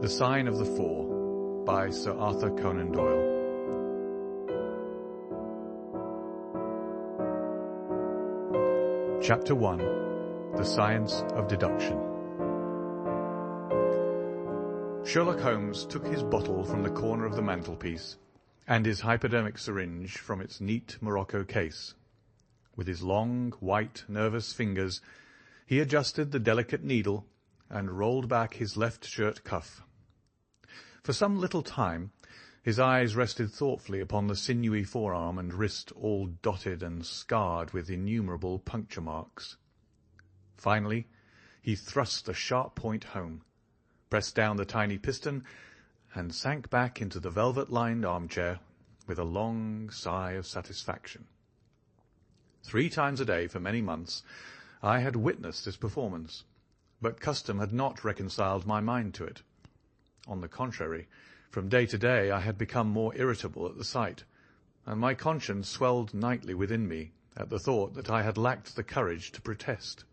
The Sign of the Four by Sir Arthur Conan Doyle. Chapter 1. The Science of Deduction. Sherlock Holmes took his bottle from the corner of the mantelpiece and his hypodermic syringe from its neat morocco case. With his long, white, nervous fingers, he adjusted the delicate needle and rolled back his left shirt cuff. For some little time his eyes rested thoughtfully upon the sinewy forearm and wrist all dotted and scarred with innumerable puncture marks. Finally he thrust the sharp point home, pressed down the tiny piston, and sank back into the velvet-lined armchair with a long sigh of satisfaction. 3 times a day for many months I had witnessed this performance, but custom had not reconciled my mind to it. On the contrary, from day to day I had become more irritable at the sight, and my conscience swelled nightly within me at the thought that I had lacked the courage to protest.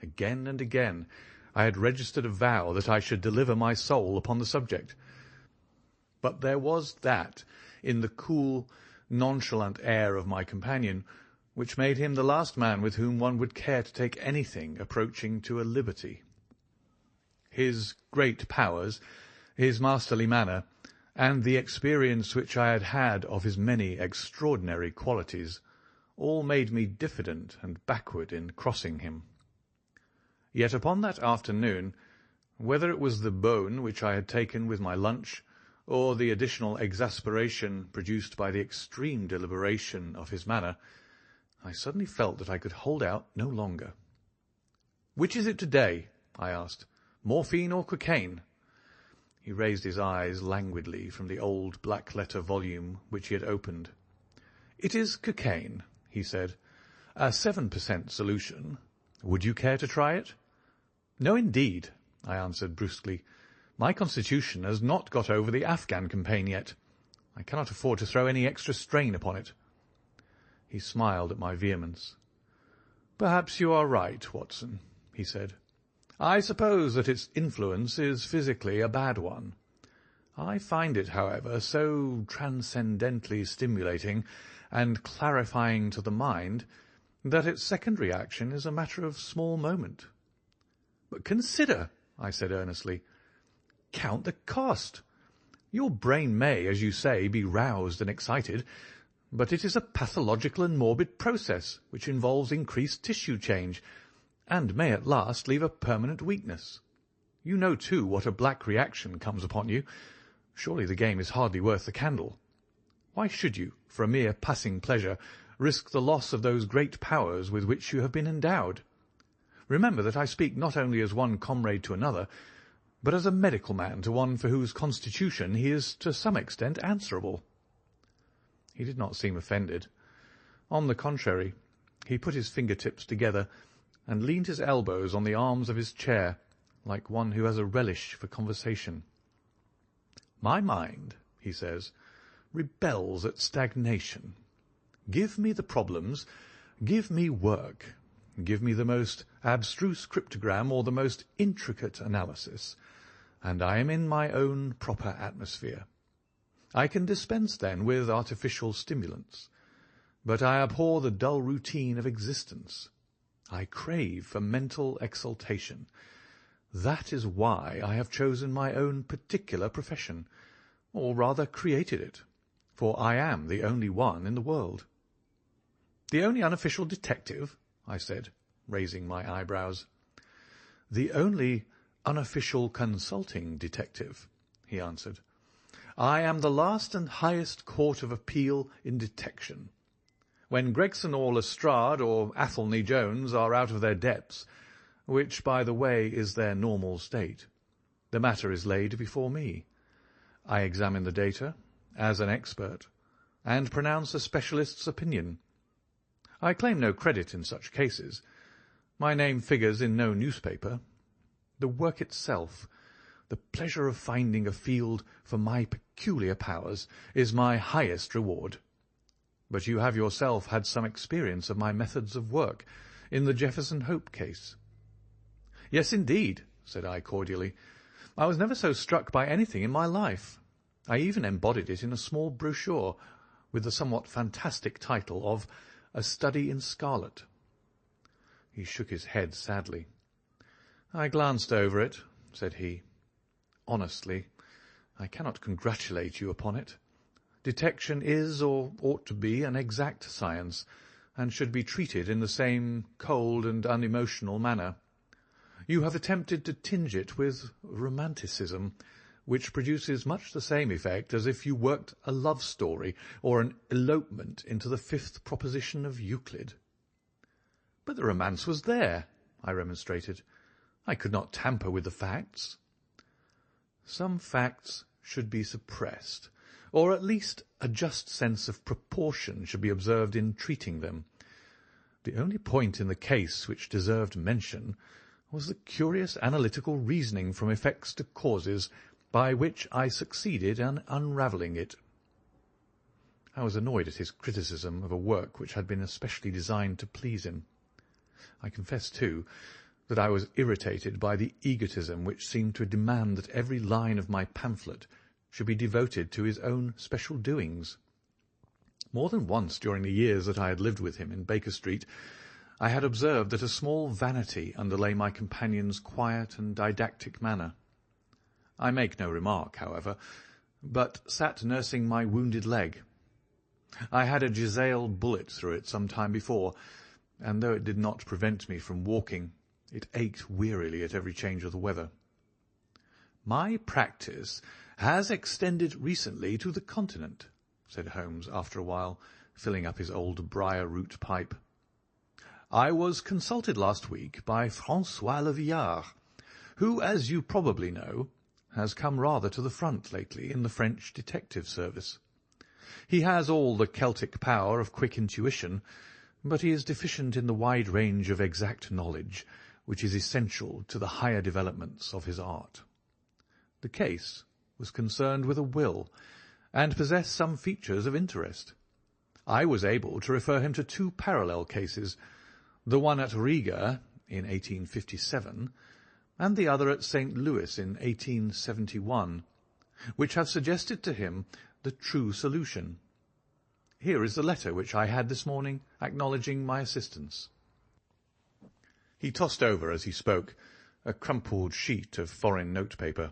Again and again I had registered a vow that I should deliver my soul upon the subject, but there was that in the cool, nonchalant air of my companion which made him the last man with whom one would care to take anything approaching to a liberty. His great powers, his masterly manner, and the experience which I had had of his many extraordinary qualities, all made me diffident and backward in crossing him. Yet upon that afternoon, whether it was the bone which I had taken with my lunch, or the additional exasperation produced by the extreme deliberation of his manner, I suddenly felt that I could hold out no longer. "Which is it today?" I asked. "Morphine or cocaine?" He raised his eyes languidly from the old black-letter volume which he had opened. "It is cocaine," he said. "A 7% solution. Would you care to try it?" "No, indeed," I answered brusquely. "My constitution has not got over the Afghan campaign yet. I cannot afford to throw any extra strain upon it." He smiled at my vehemence. "Perhaps you are right, Watson," he said. "I suppose that its influence is physically a bad one. I find it, however, so transcendently stimulating and clarifying to the mind that its secondary action is a matter of small moment." "But consider," I said earnestly. "Count the cost. Your brain may, as you say, be roused and excited, but it is a pathological and morbid process which involves increased tissue change, and may at last leave a permanent weakness. You know, too, what a black reaction comes upon you. Surely the game is hardly worth the candle. Why should you, for a mere passing pleasure, risk the loss of those great powers with which you have been endowed? Remember that I speak not only as one comrade to another, but as a medical man to one for whose constitution he is to some extent answerable." He did not seem offended. On the contrary, he put his fingertips together and leaned his elbows on the arms of his chair, like one who has a relish for conversation. "My mind," he says, "rebels at stagnation. Give me the problems, give me work, give me the most abstruse cryptogram or the most intricate analysis, and I am in my own proper atmosphere. I can dispense then with artificial stimulants, but I abhor the dull routine of existence. I crave for mental exaltation. That is why I have chosen my own particular profession, or rather created it, for I am the only one in the world." "The only unofficial detective?" I said, raising my eyebrows. "The only unofficial consulting detective," he answered. "I am the last and highest court of appeal in detection. When Gregson or Lestrade or Athelney Jones are out of their depths, which, by the way, is their normal state, the matter is laid before me. I examine the data, as an expert, and pronounce a specialist's opinion. I claim no credit in such cases. My name figures in no newspaper. The work itself, the pleasure of finding a field for my peculiar powers, is my highest reward. But you have yourself had some experience of my methods of work in the Jefferson Hope case." "Yes, indeed," said I cordially. I was never so struck by anything in my life. I even embodied it in a small brochure with the somewhat fantastic title of A Study in Scarlet. He shook his head sadly. I glanced over it, said he. Honestly, I cannot congratulate you upon it. Detection is, or ought to be, an exact science, and should be treated in the same cold and unemotional manner. You have attempted to tinge it with romanticism, which produces much the same effect as if you worked a love story or an elopement into the fifth proposition of Euclid. But the romance was there, I remonstrated. I could not tamper with the facts. Some facts should be suppressed, or at least a just sense of proportion should be observed in treating them. The only point in the case which deserved mention was the curious analytical reasoning from effects to causes by which I succeeded in unravelling it. I was annoyed at his criticism of a work which had been especially designed to please him. I confess, too, that I was irritated by the egotism which seemed to demand that every line of my pamphlet should be devoted to his own special doings. More than once during the years that I had lived with him in Baker Street, I had observed that a small vanity underlay my companion's quiet and didactic manner. I make no remark, however, but sat nursing my wounded leg. I had a Giselle bullet through it some time before, and though it did not prevent me from walking, it ached wearily at every change of the weather. My practice has extended recently to the Continent, said Holmes after a while, filling up his old briar-root pipe. I was consulted last week by François Le Villard, who, as you probably know, has come rather to the front lately in the French detective service. He has all the Celtic power of quick intuition, but he is deficient in the wide range of exact knowledge which is essential to the higher developments of his art. The case was concerned with a will, and possessed some features of interest. I was able to refer him to two parallel cases, the one at Riga in 1857, and the other at St. Louis in 1871, which have suggested to him the true solution. Here is the letter which I had this morning acknowledging my assistance. He tossed over, as he spoke, a crumpled sheet of foreign notepaper.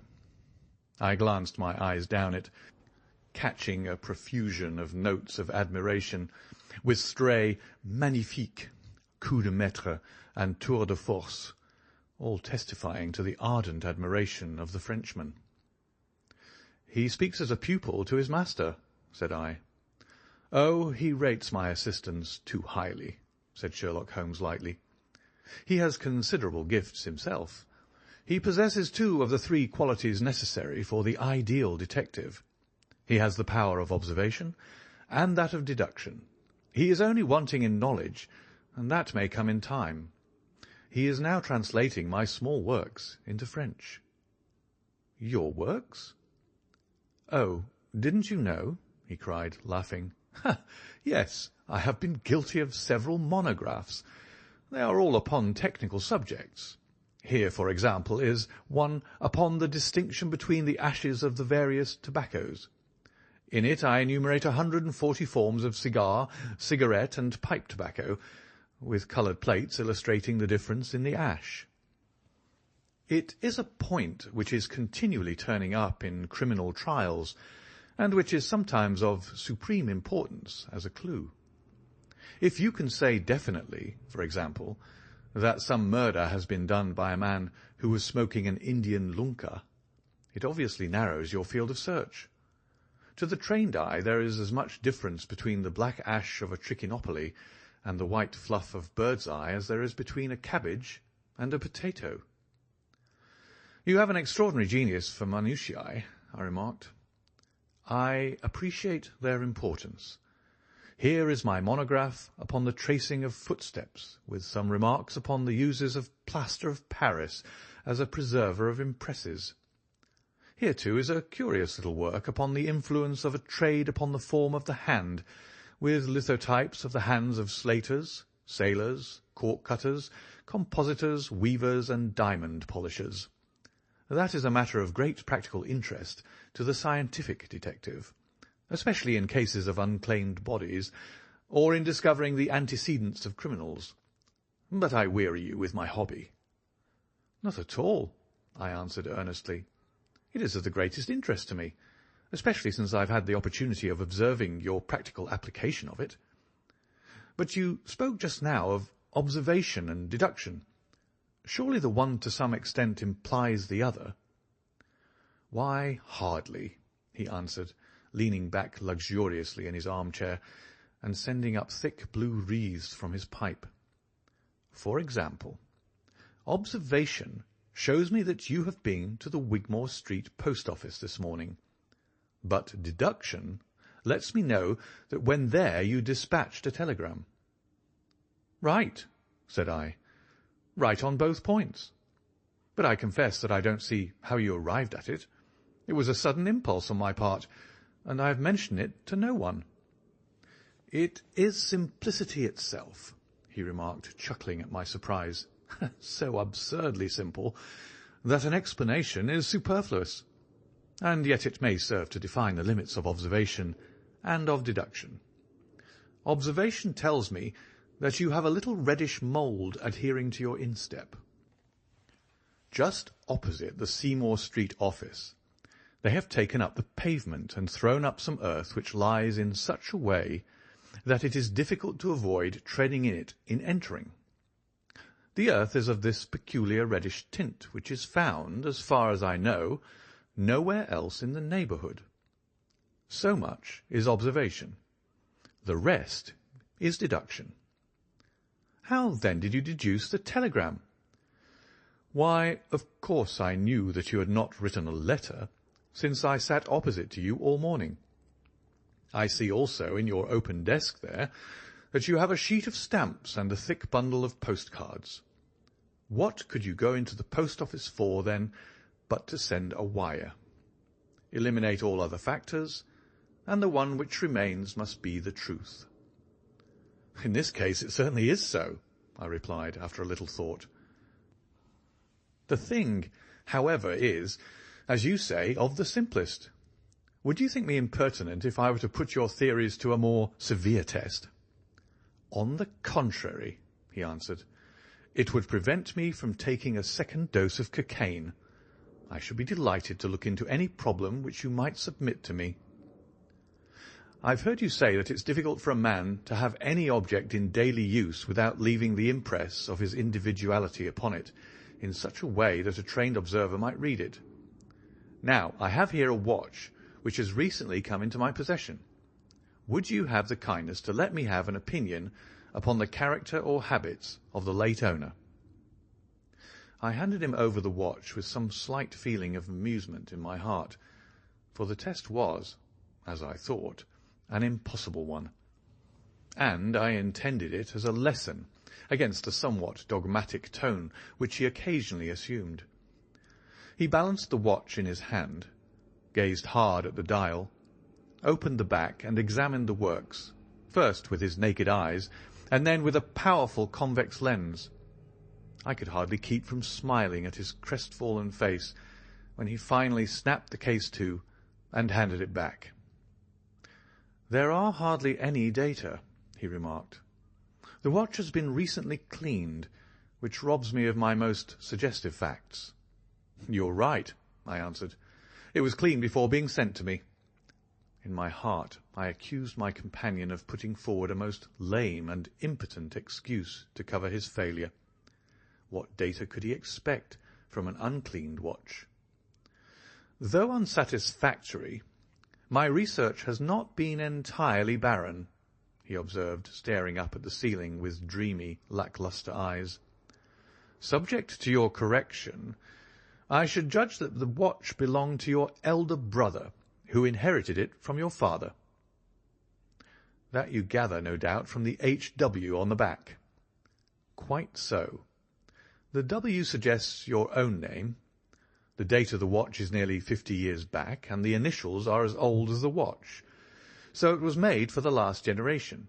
I glanced my eyes down it, catching a profusion of notes of admiration, with stray magnifique, coup de maître, and tour de force, all testifying to the ardent admiration of the Frenchman. "He speaks as a pupil to his master," said I. "Oh, he rates my assistance too highly," said Sherlock Holmes lightly. "He has considerable gifts himself. He possesses two of the three qualities necessary for the ideal detective. He has the power of observation and that of deduction. He is only wanting in knowledge, and that may come in time. He is now translating my small works into French." "Your works?" "Oh, didn't you know?" he cried, laughing. "Ha! Yes, I have been guilty of several monographs. They are all upon technical subjects. Here, for example, is one upon the distinction between the ashes of the various tobaccos. In it I enumerate 140 forms of cigar, cigarette, and pipe tobacco, with coloured plates illustrating the difference in the ash. It is a point which is continually turning up in criminal trials, and which is sometimes of supreme importance as a clue. If you can say definitely, for example, that some murder has been done by a man who was smoking an Indian lunka, it obviously narrows your field of search. To the trained eye there is as much difference between the black ash of a trichinopoly and the white fluff of bird's eye as there is between a cabbage and a potato. "You have an extraordinary genius for minutiae," I remarked. "I appreciate their importance. Here is my monograph upon the tracing of footsteps, with some remarks upon the uses of plaster of Paris as a preserver of impresses. Here, too, is a curious little work upon the influence of a trade upon the form of the hand, with lithotypes of the hands of slaters, sailors, cork-cutters, compositors, weavers, and diamond polishers. That is a matter of great practical interest to the scientific detective, especially in cases of unclaimed bodies, or in discovering the antecedents of criminals. But I weary you with my hobby." "Not at all," I answered earnestly. "It is of the greatest interest to me, especially since I have had the opportunity of observing your practical application of it. But you spoke just now of observation and deduction. Surely the one to some extent implies the other?" "Why, hardly," he answered, leaning back luxuriously in his armchair and sending up thick blue wreaths from his pipe. "For example, observation shows me that you have been to the Wigmore Street post office this morning, but deduction lets me know that when there you dispatched a telegram." "Right," said I. "Right on both points. But I confess that I don't see how you arrived at it. It was a sudden impulse on my part, and I have mentioned it to no one." "It is simplicity itself," he remarked, chuckling at my surprise. "So absurdly simple that an explanation is superfluous. And yet it may serve to define the limits of observation and of deduction. Observation tells me that you have a little reddish mould adhering to your instep. Just opposite the Seymour Street office, they have taken up the pavement and thrown up some earth which lies in such a way that it is difficult to avoid treading in it in entering. The earth is of this peculiar reddish tint, which is found, as far as I know, nowhere else in the neighbourhood. So much is observation. The rest is deduction." "How, then, did you deduce the telegram?" "Why, of course I knew that you had not written a letter, since I sat opposite to you all morning. I see also in your open desk there that you have a sheet of stamps and a thick bundle of postcards. What could you go into the post office for, then, but to send a wire? Eliminate all other factors, and the one which remains must be the truth." "In this case it certainly is so," I replied, after a little thought. "The thing, however, is, as you say, of the simplest. Would you think me impertinent if I were to put your theories to a more severe test?" "On the contrary," he answered, "it would prevent me from taking a second dose of cocaine. I should be delighted to look into any problem which you might submit to me." "I've heard you say that it's difficult for a man to have any object in daily use without leaving the impress of his individuality upon it in such a way that a trained observer might read it. Now, I have here a watch which has recently come into my possession. Would you have the kindness to let me have an opinion upon the character or habits of the late owner?" I handed him over the watch with some slight feeling of amusement in my heart, for the test was, as I thought, an impossible one, and I intended it as a lesson against the somewhat dogmatic tone which he occasionally assumed. He balanced the watch in his hand, gazed hard at the dial, opened the back and examined the works, first with his naked eyes, and then with a powerful convex lens. I could hardly keep from smiling at his crestfallen face when he finally snapped the case to and handed it back. "There are hardly any data," he remarked. "The watch has been recently cleaned, which robs me of my most suggestive facts." "You're right," I answered. "It was cleaned before being sent to me." In my heart I accused my companion of putting forward a most lame and impotent excuse to cover his failure. What data could he expect from an uncleaned watch? "Though unsatisfactory, my research has not been entirely barren," he observed, staring up at the ceiling with dreamy, lacklustre eyes. "Subject to your correction, I should judge that the watch belonged to your elder brother, who inherited it from your father." "That you gather, no doubt, from the H.W. on the back." "Quite so. The W suggests your own name. The date of the watch is nearly 50 years back, and the initials are as old as the watch. So it was made for the last generation.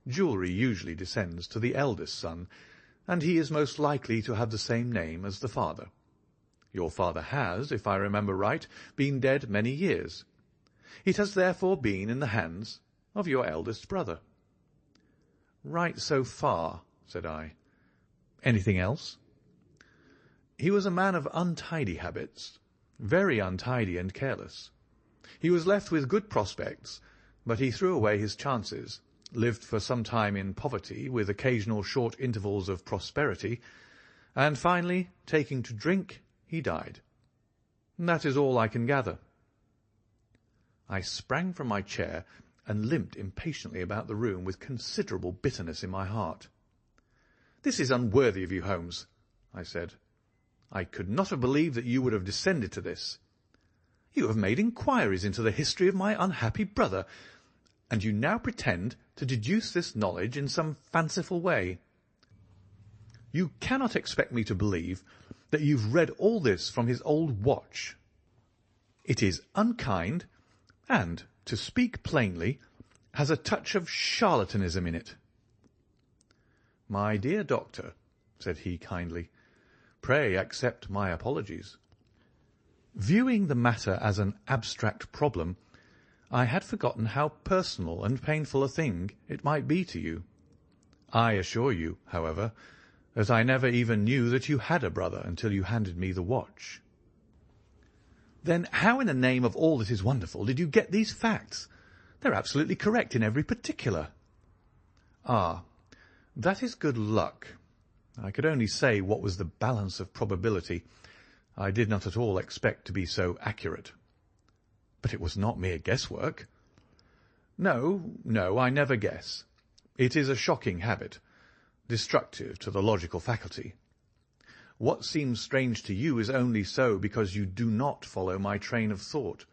Jewellery usually descends to the eldest son, and he is most likely to have the same name as the father. Your father has, if I remember right, been dead many years. It has therefore been in the hands of your eldest brother." "Right so far," said I. "Anything else?" "He was a man of untidy habits, very untidy and careless. He was left with good prospects, but he threw away his chances, lived for some time in poverty, with occasional short intervals of prosperity, and finally, taking to drink, he died. That is all I can gather." I sprang from my chair and limped impatiently about the room with considerable bitterness in my heart. "This is unworthy of you, Holmes," I said. "I could not have believed that you would have descended to this. You have made inquiries into the history of my unhappy brother, and you now pretend to deduce this knowledge in some fanciful way. You cannot expect me to believe that you've read all this from his old watch. It is unkind, and, to speak plainly, has a touch of charlatanism in it." "My dear doctor," said he kindly, "pray accept my apologies. Viewing the matter as an abstract problem, I had forgotten how personal and painful a thing it might be to you. I assure you, however, that I never even knew that you had a brother until you handed me the watch." "Then how in the name of all that is wonderful did you get these facts? They're absolutely correct in every particular." "Ah, that is good luck. I could only say what was the balance of probability. I did not at all expect to be so accurate." "But it was not mere guesswork." No, I never guess. It is a shocking habit, destructive to the logical faculty. What seems strange to you is only so because you do not follow my train of thought,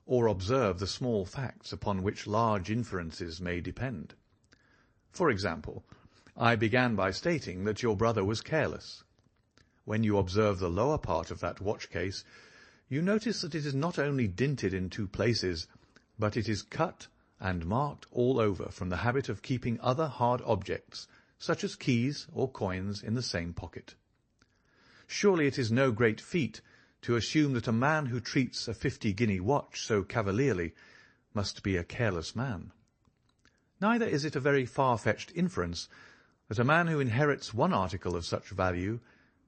or observe the small facts upon which large inferences may depend. For example, I began by stating that your brother was careless. When you observe the lower part of that watch-case, you notice that it is not only dinted in 2 places, but it is cut and marked all over from the habit of keeping other hard objects, such as keys or coins, in the same pocket. Surely it is no great feat to assume that a man who treats a 50-guinea watch so cavalierly must be a careless man. Neither is it a very far-fetched inference that a man who inherits one article of such value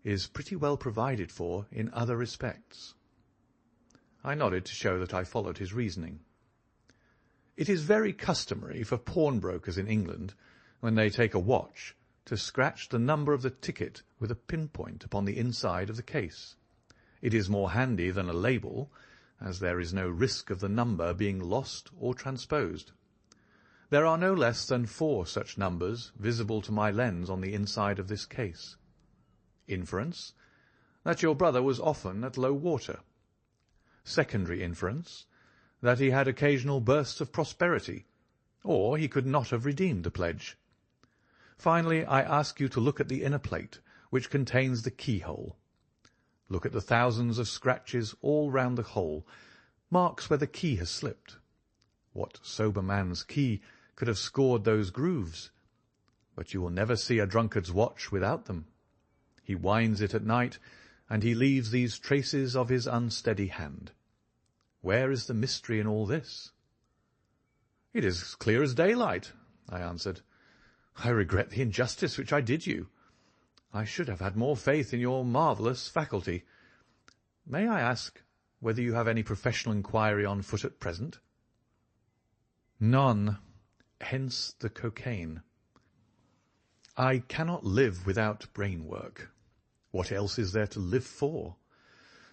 is pretty well provided for in other respects." I nodded to show that I followed his reasoning. "It is very customary for pawnbrokers in England, when they take a watch, to scratch the number of the ticket with a pinpoint upon the inside of the case. It is more handy than a label, as there is no risk of the number being lost or transposed. There are no less than 4 such numbers visible to my lens on the inside of this case. Inference, that your brother was often at low water. Secondary inference, that he had occasional bursts of prosperity, or he could not have redeemed the pledge. Finally, I ask you to look at the inner plate, which contains the keyhole. Look at the thousands of scratches all round the hole, marks where the key has slipped. What sober man's key could have scored those grooves? But you will never see a drunkard's watch without them. He winds it at night, and he leaves these traces of his unsteady hand. Where is the mystery in all this?" "It is as clear as daylight," I answered. "I regret the injustice which I did you. I should have had more faith in your marvellous faculty. May I ask whether you have any professional inquiry on foot at present?" "None. Hence the cocaine. I cannot live without brain work. What else is there to live for?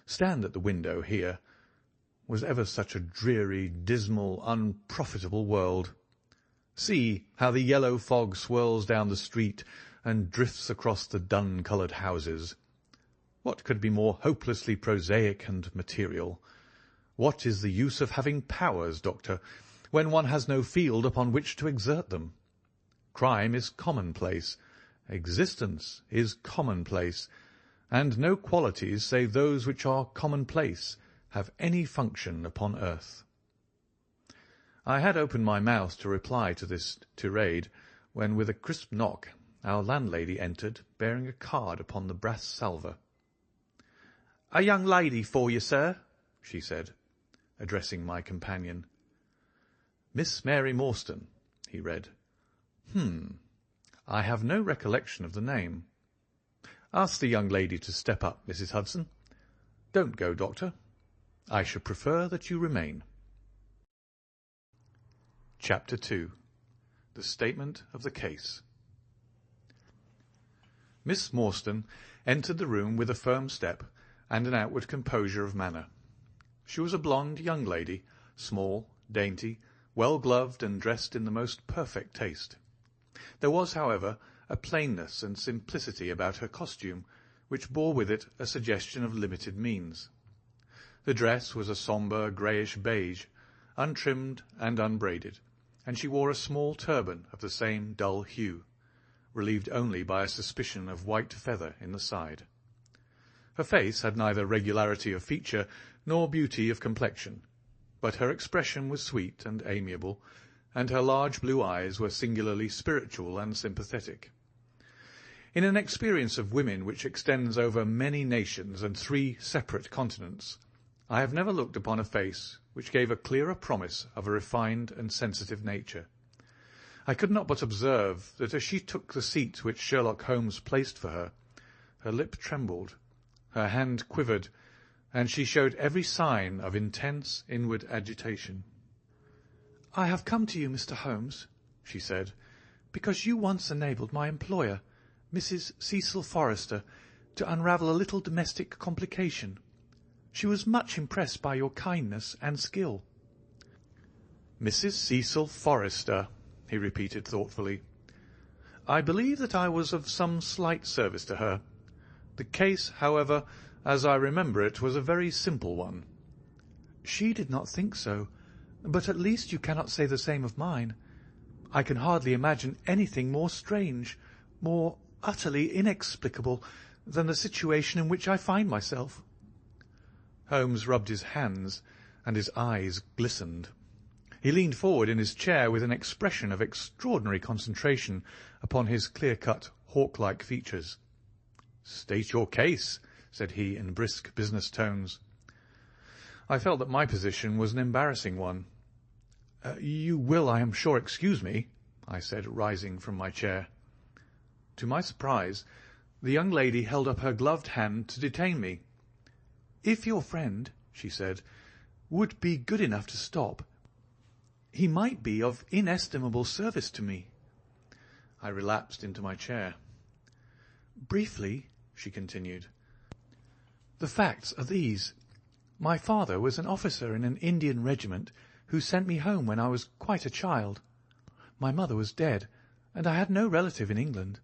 Stand at the window here. Was ever such a dreary, dismal, unprofitable world? See how the yellow fog swirls down the street and drifts across the dun-coloured houses. What could be more hopelessly prosaic and material? What is the use of having powers, Doctor, when one has no field upon which to exert them? Crime is commonplace. Existence is commonplace, and no qualities save those which are commonplace have any function upon earth." I had opened my mouth to reply to this tirade, when with a crisp knock our landlady entered, bearing a card upon the brass salver. "A young lady for you, sir," she said, addressing my companion. "Miss Mary Morstan," he read. I have no recollection of the name. Ask the young lady to step up, Mrs. Hudson. Don't go, Doctor. I should prefer that you remain. Chapter 2. The Statement of the Case. Miss Morstan entered the room with a firm step and an outward composure of manner. She was a blonde young lady, small, dainty, well-gloved and dressed in the most perfect taste. There was, however, a plainness and simplicity about her costume which bore with it a suggestion of limited means. The dress was a sombre greyish beige, untrimmed and unbraided, and she wore a small turban of the same dull hue, relieved only by a suspicion of white feather in the side. Her face had neither regularity of feature nor beauty of complexion, but her expression was sweet and amiable, and her large blue eyes were singularly spiritual and sympathetic. In an experience of women which extends over many nations and 3 separate continents, I have never looked upon a face which gave a clearer promise of a refined and sensitive nature. I could not but observe that as she took the seat which Sherlock Holmes placed for her, her lip trembled, her hand quivered, and she showed every sign of intense inward agitation. "I have come to you, Mr. Holmes," she said, "because you once enabled my employer, Mrs. Cecil Forrester, to unravel a little domestic complication. She was much impressed by your kindness and skill." "Mrs. Cecil Forrester," he repeated thoughtfully. "I believe that I was of some slight service to her. The case, however, as I remember it, was a very simple one." "She did not think so, but at least you cannot say the same of mine. I can hardly imagine anything more strange, more utterly inexplicable, than the situation in which I find myself." Holmes rubbed his hands, and his eyes glistened. He leaned forward in his chair with an expression of extraordinary concentration upon his clear-cut, hawk-like features. "State your case," said he in brisk business tones. I felt that my position was an embarrassing one. "You will, I am sure, excuse me," I said, rising from my chair. To my surprise, the young lady held up her gloved hand to detain me. "If your friend," she said, "would be good enough to stop, he might be of inestimable service to me." I relapsed into my chair. "Briefly," she continued, "the facts are these. My father was an officer in an Indian regiment who sent me home when I was quite a child. My mother was dead, and I had no relative in England.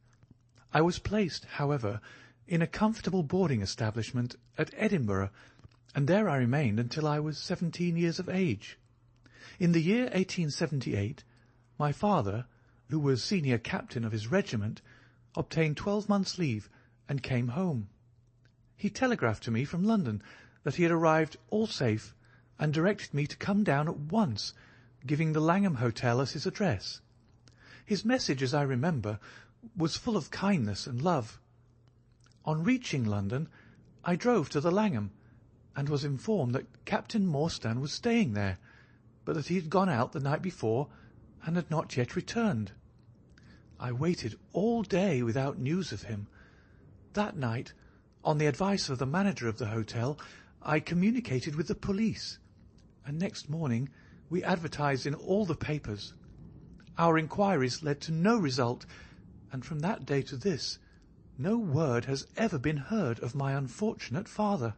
I was placed, however, in a comfortable boarding establishment at Edinburgh, and there I remained until I was 17 years of age. In the year 1878, my father, who was senior captain of his regiment, obtained 12 months' leave and came home. He telegraphed to me from London that he had arrived all safe, and directed me to come down at once, giving the Langham Hotel as his address. His message, as I remember, was full of kindness and love. On reaching London, I drove to the Langham, and was informed that Captain Morstan was staying there, but that he had gone out the night before and had not yet returned. I waited all day without news of him. That night, on the advice of the manager of the hotel, I communicated with the police, and next morning we advertised in all the papers. Our inquiries led to no result, and from that day to this, no word has ever been heard of my unfortunate father.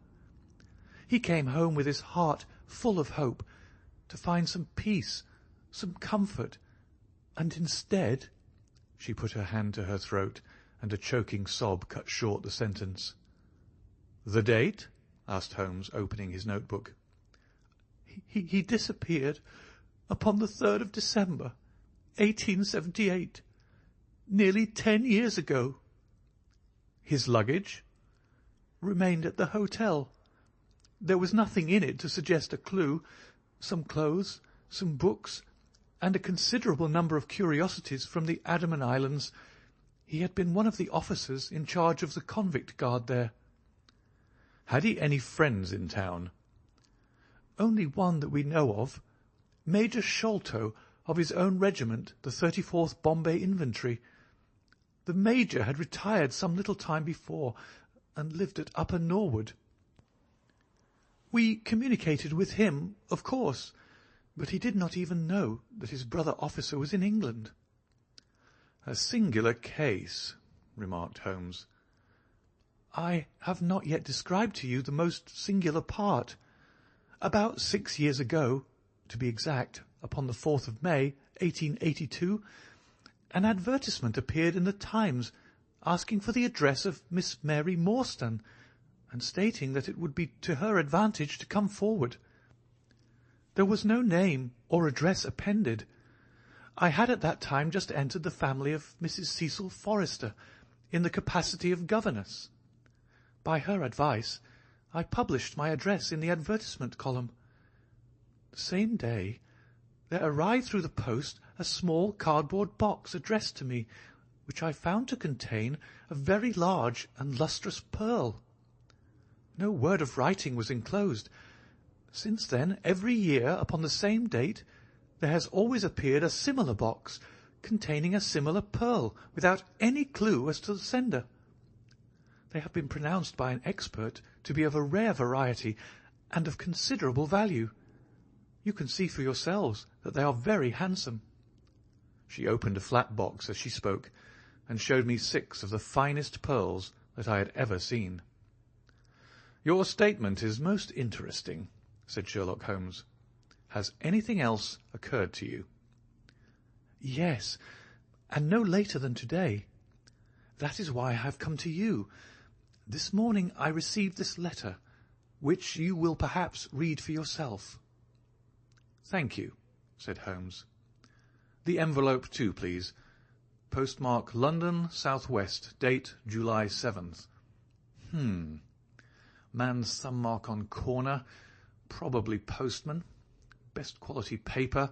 He came home with his heart full of hope, to find some peace, some comfort, and instead—" She put her hand to her throat, and a choking sob cut short the sentence. "The date?" asked Holmes, opening his notebook. He disappeared upon the 3rd of December, 1878, nearly 10 years ago." "His luggage?" "Remained at the hotel. There was nothing in it to suggest a clue. Some clothes, some books, and a considerable number of curiosities from the Andaman Islands. He had been one of the officers in charge of the convict guard there." Had he any friends in town? Only one that we know of. Major Sholto, of his own regiment, the 34th Bombay Infantry. The Major had retired some little time before, and lived at Upper Norwood. We communicated with him, of course, but he did not even know that his brother officer was in England. "A singular case," remarked Holmes. "I have not yet described to you the most singular part. About 6 years ago, to be exact, upon the 4th of May, 1882, an advertisement appeared in the Times asking for the address of Miss Mary Morstan, and stating that it would be to her advantage to come forward. There was no name or address appended. I had at that time just entered the family of Mrs. Cecil Forrester in the capacity of governess. By her advice, I published my address in the advertisement column. The same day, there arrived through the post a small cardboard box addressed to me, which I found to contain a very large and lustrous pearl. No word of writing was enclosed. Since then, every year, upon the same date, there has always appeared a similar box, containing a similar pearl, without any clue as to the sender. They have been pronounced by an expert to be of a rare variety and of considerable value. You can see for yourselves that they are very handsome." She opened a flat box as she spoke, and showed me 6 of the finest pearls that I had ever seen. "Your statement is most interesting," said Sherlock Holmes. "Has anything else occurred to you?" "Yes, and no later than today. That is why I have come to you. This morning I received this letter, which you will perhaps read for yourself." "Thank you," said Holmes. "The envelope too, please. Postmark London, S.W. Date July 7th. Man's thumb mark on corner. Probably postman. Best quality paper.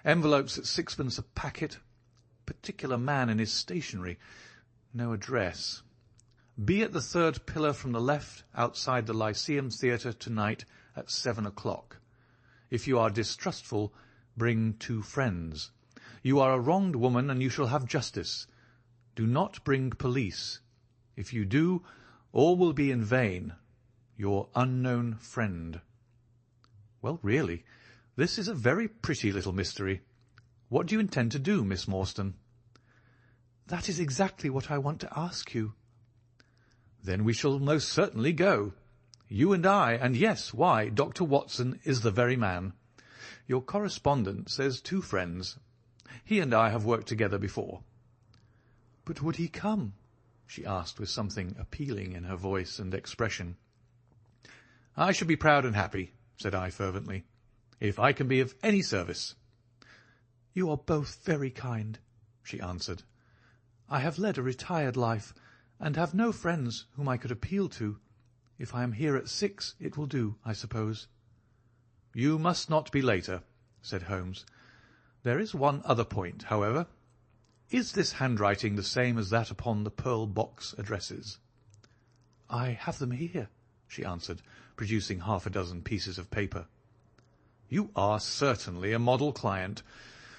Envelopes at 6pence a packet. Particular man in his stationery. No address. Be at the 3rd pillar from the left, outside the Lyceum Theatre tonight at 7 o'clock. If you are distrustful, bring 2 friends. You are a wronged woman, and you shall have justice. Do not bring police. If you do, all will be in vain. Your unknown friend." "Well, really, this is a very pretty little mystery. What do you intend to do, Miss Morstan?" "That is exactly what I want to ask you." "Then we shall most certainly go. You and I, and yes, why, Dr. Watson is the very man. Your correspondent says 2 friends. He and I have worked together before." "But would he come?" she asked with something appealing in her voice and expression. "I should be proud and happy," said I fervently, "if I can be of any service." "You are both very kind," she answered. "I have led a retired life, and have no friends whom I could appeal to. If I am here at 6, it will do, I suppose." "You must not be later," said Holmes. "There is one other point, however. Is this handwriting the same as that upon the pearl box addresses?" "I have them here," she answered, producing 6 pieces of paper. "You are certainly a model client.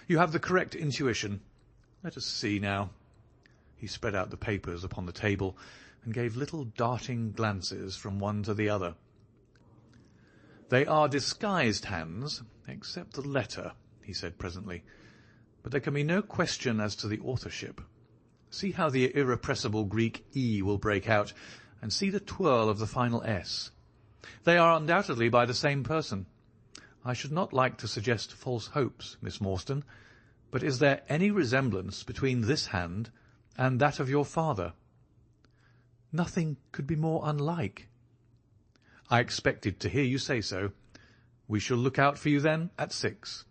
You have the correct intuition. Let us see now." He spread out the papers upon the table, and gave little darting glances from one to the other. "They are disguised hands, except the letter," he said presently, "but there can be no question as to the authorship. See how the irrepressible Greek E will break out, and see the twirl of the final S. They are undoubtedly by the same person. I should not like to suggest false hopes, Miss Morstan, but is there any resemblance between this hand and that of your father?" "Nothing could be more unlike." "I expected to hear you say so. We shall look out for you, then, at 6.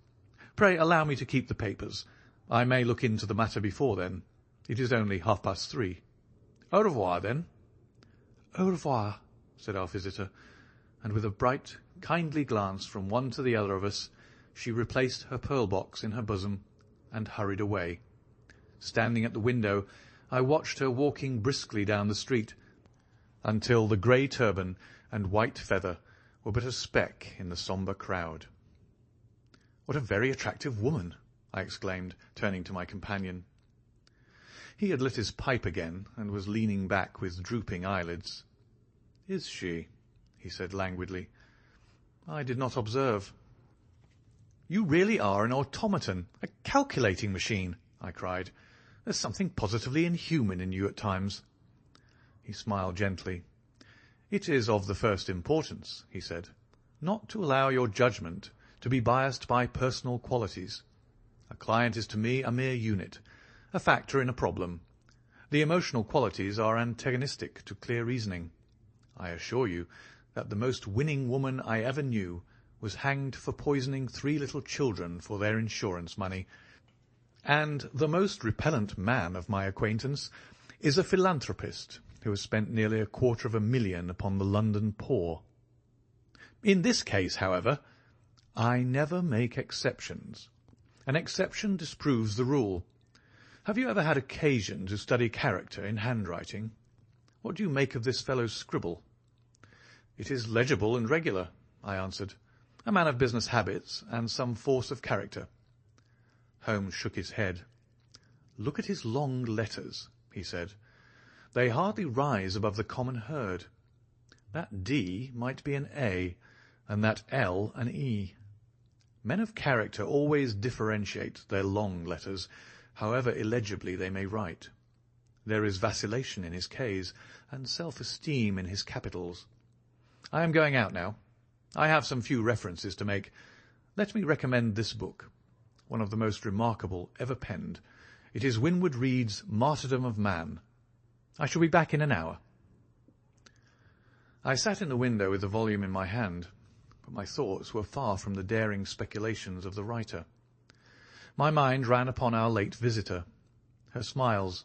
Pray allow me to keep the papers. I may look into the matter before then. It is only 3:30. Au revoir, then." "Au revoir," said our visitor, and with a bright, kindly glance from one to the other of us, she replaced her pearl box in her bosom and hurried away. Standing at the window, I watched her walking briskly down the street, until the grey turban and white feather were but a speck in the sombre crowd. "What a very attractive woman!" I exclaimed, turning to my companion. He had lit his pipe again, and was leaning back with drooping eyelids. "Is she?" he said languidly. "I did not observe." "You really are an automaton, a calculating machine," I cried. "There's something positively inhuman in you at times." He smiled gently. "It is of the first importance," he said, "not to allow your judgment to be biased by personal qualities. A client is to me a mere unit, a factor in a problem. The emotional qualities are antagonistic to clear reasoning. I assure you that the most winning woman I ever knew was hanged for poisoning 3 little children for their insurance money, and the most repellent man of my acquaintance is a philanthropist who has spent nearly $250,000 upon the London poor. In this case, however, I never make exceptions. An exception disproves the rule. Have you ever had occasion to study character in handwriting? What do you make of this fellow's scribble?" "It is legible and regular," I answered. "A man of business habits and some force of character." Holmes shook his head. "Look at his long letters," he said. "They hardly rise above the common herd. That D might be an A, and that L an E. Men of character always differentiate their long letters, however illegibly they may write. There is vacillation in his Ks, and self-esteem in his capitals. I am going out now. I have some few references to make. Let me recommend this book, one of the most remarkable ever penned. It is Winwood Reade's Martyrdom of Man. I shall be back in an hour." I sat in the window with the volume in my hand, but my thoughts were far from the daring speculations of the writer. My mind ran upon our late visitor, her smiles,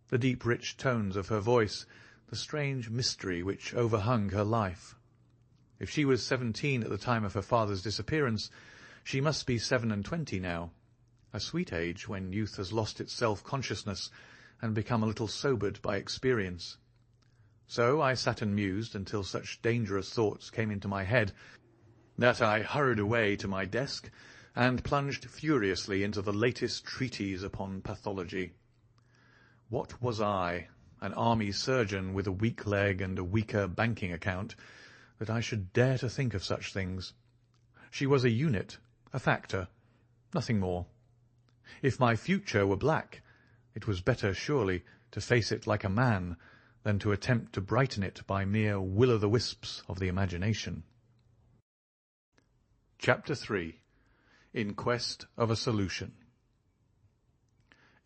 the deep rich tones of her voice, the strange mystery which overhung her life. If she was 17 at the time of her father's disappearance, she must be 27 now, a sweet age when youth has lost its self-consciousness and become a little sobered by experience. So I sat and mused until such dangerous thoughts came into my head that I hurried away to my desk and plunged furiously into the latest treatise upon pathology. What was I, an army surgeon with a weak leg and a weaker banking account, that I should dare to think of such things? She was a unit, a factor, nothing more. If my future were black, it was better, surely, to face it like a man than to attempt to brighten it by mere will-o'-the-wisps of the imagination. Chapter 3. In Quest of a Solution.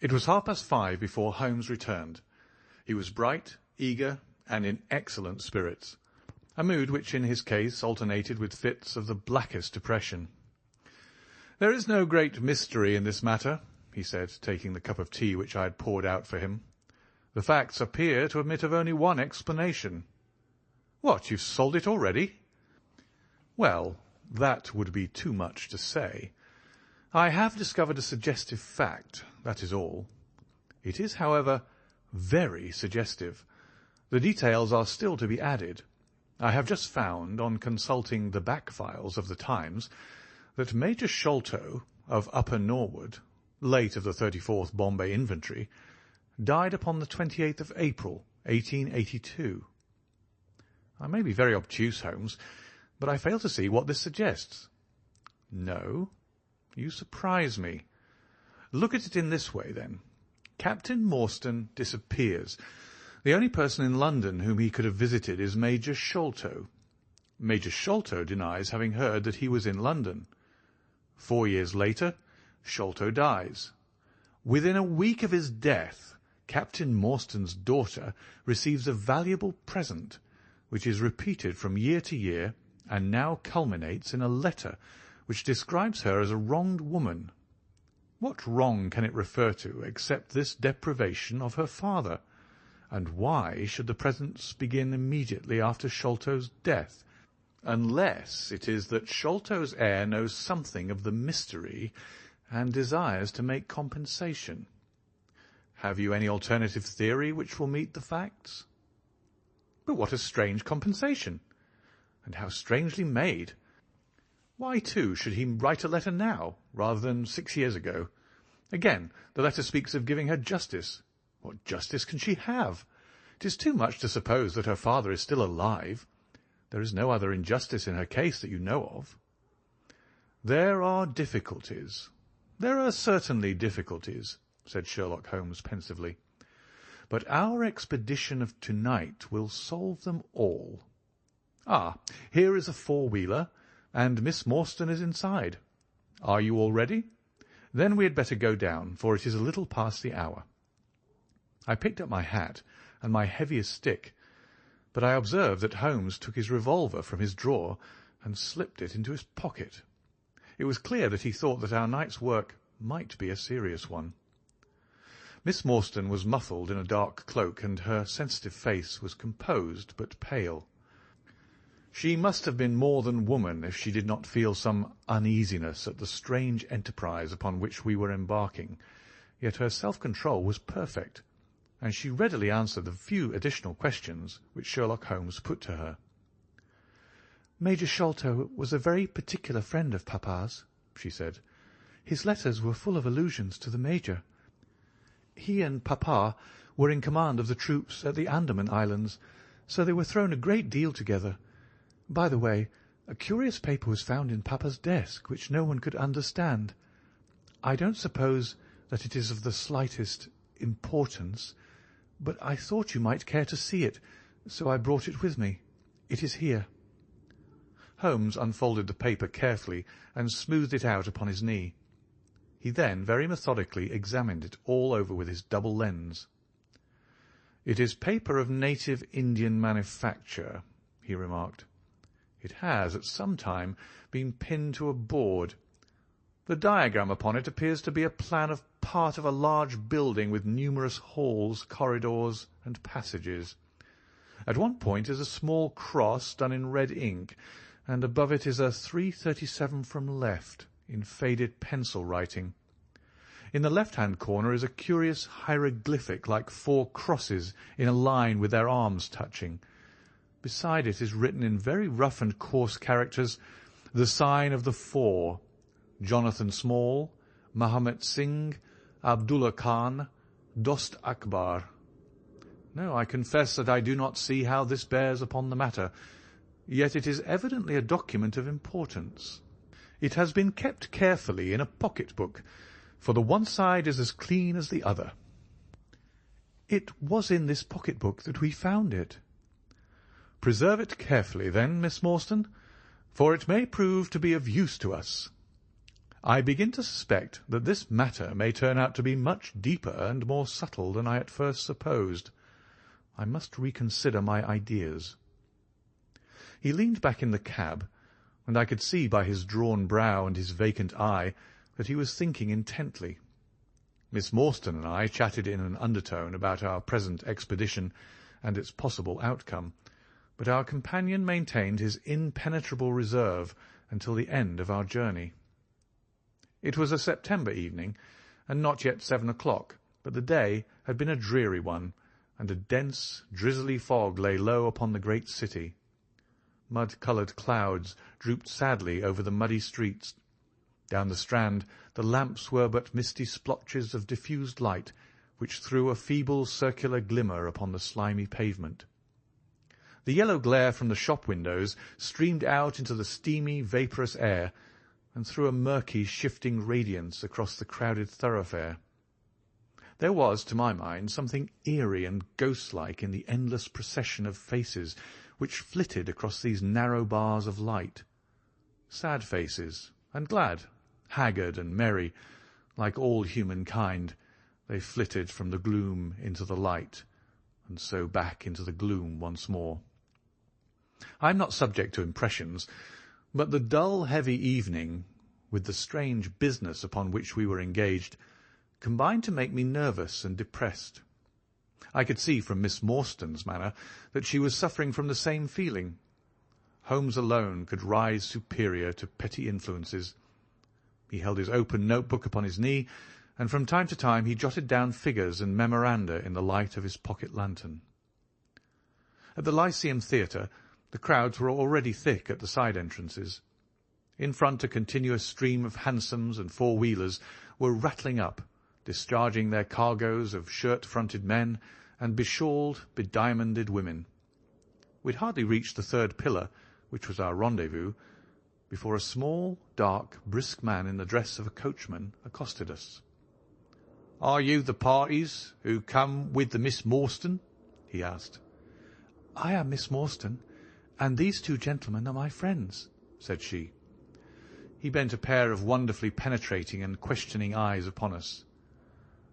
It was 5:30 before Holmes returned. He was bright, eager, and in excellent spirits, a mood which in his case alternated with fits of the blackest depression. "There is no great mystery in this matter," he said, taking the cup of tea which I had poured out for him. "The facts appear to admit of only one explanation." "What, you've solved it already?" "Well, that would be too much to say. I have discovered a suggestive fact, that is all. It is, however, very suggestive. The details are still to be added. I have just found, on consulting the back files of the Times, that Major Sholto, of Upper Norwood, late of the 34th Bombay Infantry, died upon the 28th of April, 1882. I may be very obtuse, Holmes, but I fail to see what this suggests." "No? You surprise me. Look at it in this way, then. Captain Morstan disappears. The only person in London whom he could have visited is Major Sholto. Major Sholto denies having heard that he was in London. 4 years later, Sholto dies. Within a week of his death, Captain Morstan's daughter receives a valuable present, which is repeated from year to year, and now culminates in a letter which describes her as a wronged woman. What wrong can it refer to except this deprivation of her father? And why should the presents begin immediately after Sholto's death, unless it is that Sholto's heir knows something of the mystery and desires to make compensation? Have you any alternative theory which will meet the facts?" "But what a strange compensation! And how strangely made! Why, too, should he write a letter now, rather than 6 years ago? Again, the letter speaks of giving her justice. What justice can she have? It is too much to suppose that her father is still alive. There is no other injustice in her case that you know of. There are difficulties. There are certainly difficulties, said Sherlock Holmes pensively. But our expedition of tonight will solve them all. Ah, here is a four-wheeler, and Miss Morstan is inside. Are you all ready? Then we had better go down, for it is a little past the hour. I picked up my hat and my heaviest stick, but I observed that Holmes took his revolver from his drawer and slipped it into his pocket. It was clear that he thought that our night's work might be a serious one. Miss Morstan was muffled in a dark cloak, and her sensitive face was composed but pale. She must have been more than woman if she did not feel some uneasiness at the strange enterprise upon which we were embarking, yet her self-control was perfect, and she readily answered the few additional questions which Sherlock Holmes put to her. "Major Sholto was a very particular friend of Papa's," she said. "His letters were full of allusions to the Major. He and Papa were in command of the troops at the Andaman Islands, so they were thrown a great deal together. By the way, a curious paper was found in Papa's desk which no one could understand. I don't suppose that it is of the slightest importance, but I thought you might care to see it, so I brought it with me. It is here." Holmes unfolded the paper carefully and smoothed it out upon his knee. He then very methodically examined it all over with his double lens. "It is paper of native Indian manufacture," he remarked. "It has at some time been pinned to a board. The diagram upon it appears to be a plan of part of a large building with numerous halls, corridors, and passages. At one point is a small cross done in red ink, and above it is a 337 from left, in faded pencil writing. In the left-hand corner is a curious hieroglyphic like 4 crosses in a line with their arms touching. Beside it is written in very rough and coarse characters the sign of the 4, Jonathan Small, Mahomet Singh, Abdullah Khan, Dost Akbar. No, I confess that I do not see how this bears upon the matter, yet it is evidently a document of importance. It has been kept carefully in a pocket-book, for the one side is as clean as the other." "It was in this pocket-book that we found it." "Preserve it carefully, then, Miss Morstan, for it may prove to be of use to us. I begin to suspect that this matter may turn out to be much deeper and more subtle than I at first supposed. I must reconsider my ideas." He leaned back in the cab, and I could see by his drawn brow and his vacant eye that he was thinking intently. Miss Morstan and I chatted in an undertone about our present expedition and its possible outcome, but our companion maintained his impenetrable reserve until the end of our journey. It was a September evening, and not yet 7 o'clock, but the day had been a dreary one, and a dense, drizzly fog lay low upon the great city. Mud-coloured clouds drooped sadly over the muddy streets. Down the Strand the lamps were but misty splotches of diffused light, which threw a feeble circular glimmer upon the slimy pavement. The yellow glare from the shop windows streamed out into the steamy, vaporous air, and threw a murky, shifting radiance across the crowded thoroughfare. There was, to my mind, something eerie and ghost-like in the endless procession of faces which flitted across these narrow bars of light. Sad faces, and glad, haggard and merry, like all humankind, they flitted from the gloom into the light, and so back into the gloom once more. I am not subject to impressions, but the dull, heavy evening, with the strange business upon which we were engaged, combined to make me nervous and depressed. I could see from Miss Morstan's manner that she was suffering from the same feeling. Holmes alone could rise superior to petty influences. He held his open note-book upon his knee, and from time to time he jotted down figures and memoranda in the light of his pocket lantern. At the Lyceum Theatre The crowds were already thick at the side entrances. In front a continuous stream of hansoms and four-wheelers were rattling up, discharging their cargoes of shirt-fronted men and beshawled, bediamonded women. We had hardly reached the third pillar, which was our rendezvous, before a small, dark, brisk man in the dress of a coachman accosted us. "Are you the parties who come with the Miss Morstan?" he asked. "I am Miss Morstan, and these two gentlemen are my friends," said she. He bent a pair of wonderfully penetrating and questioning eyes upon us.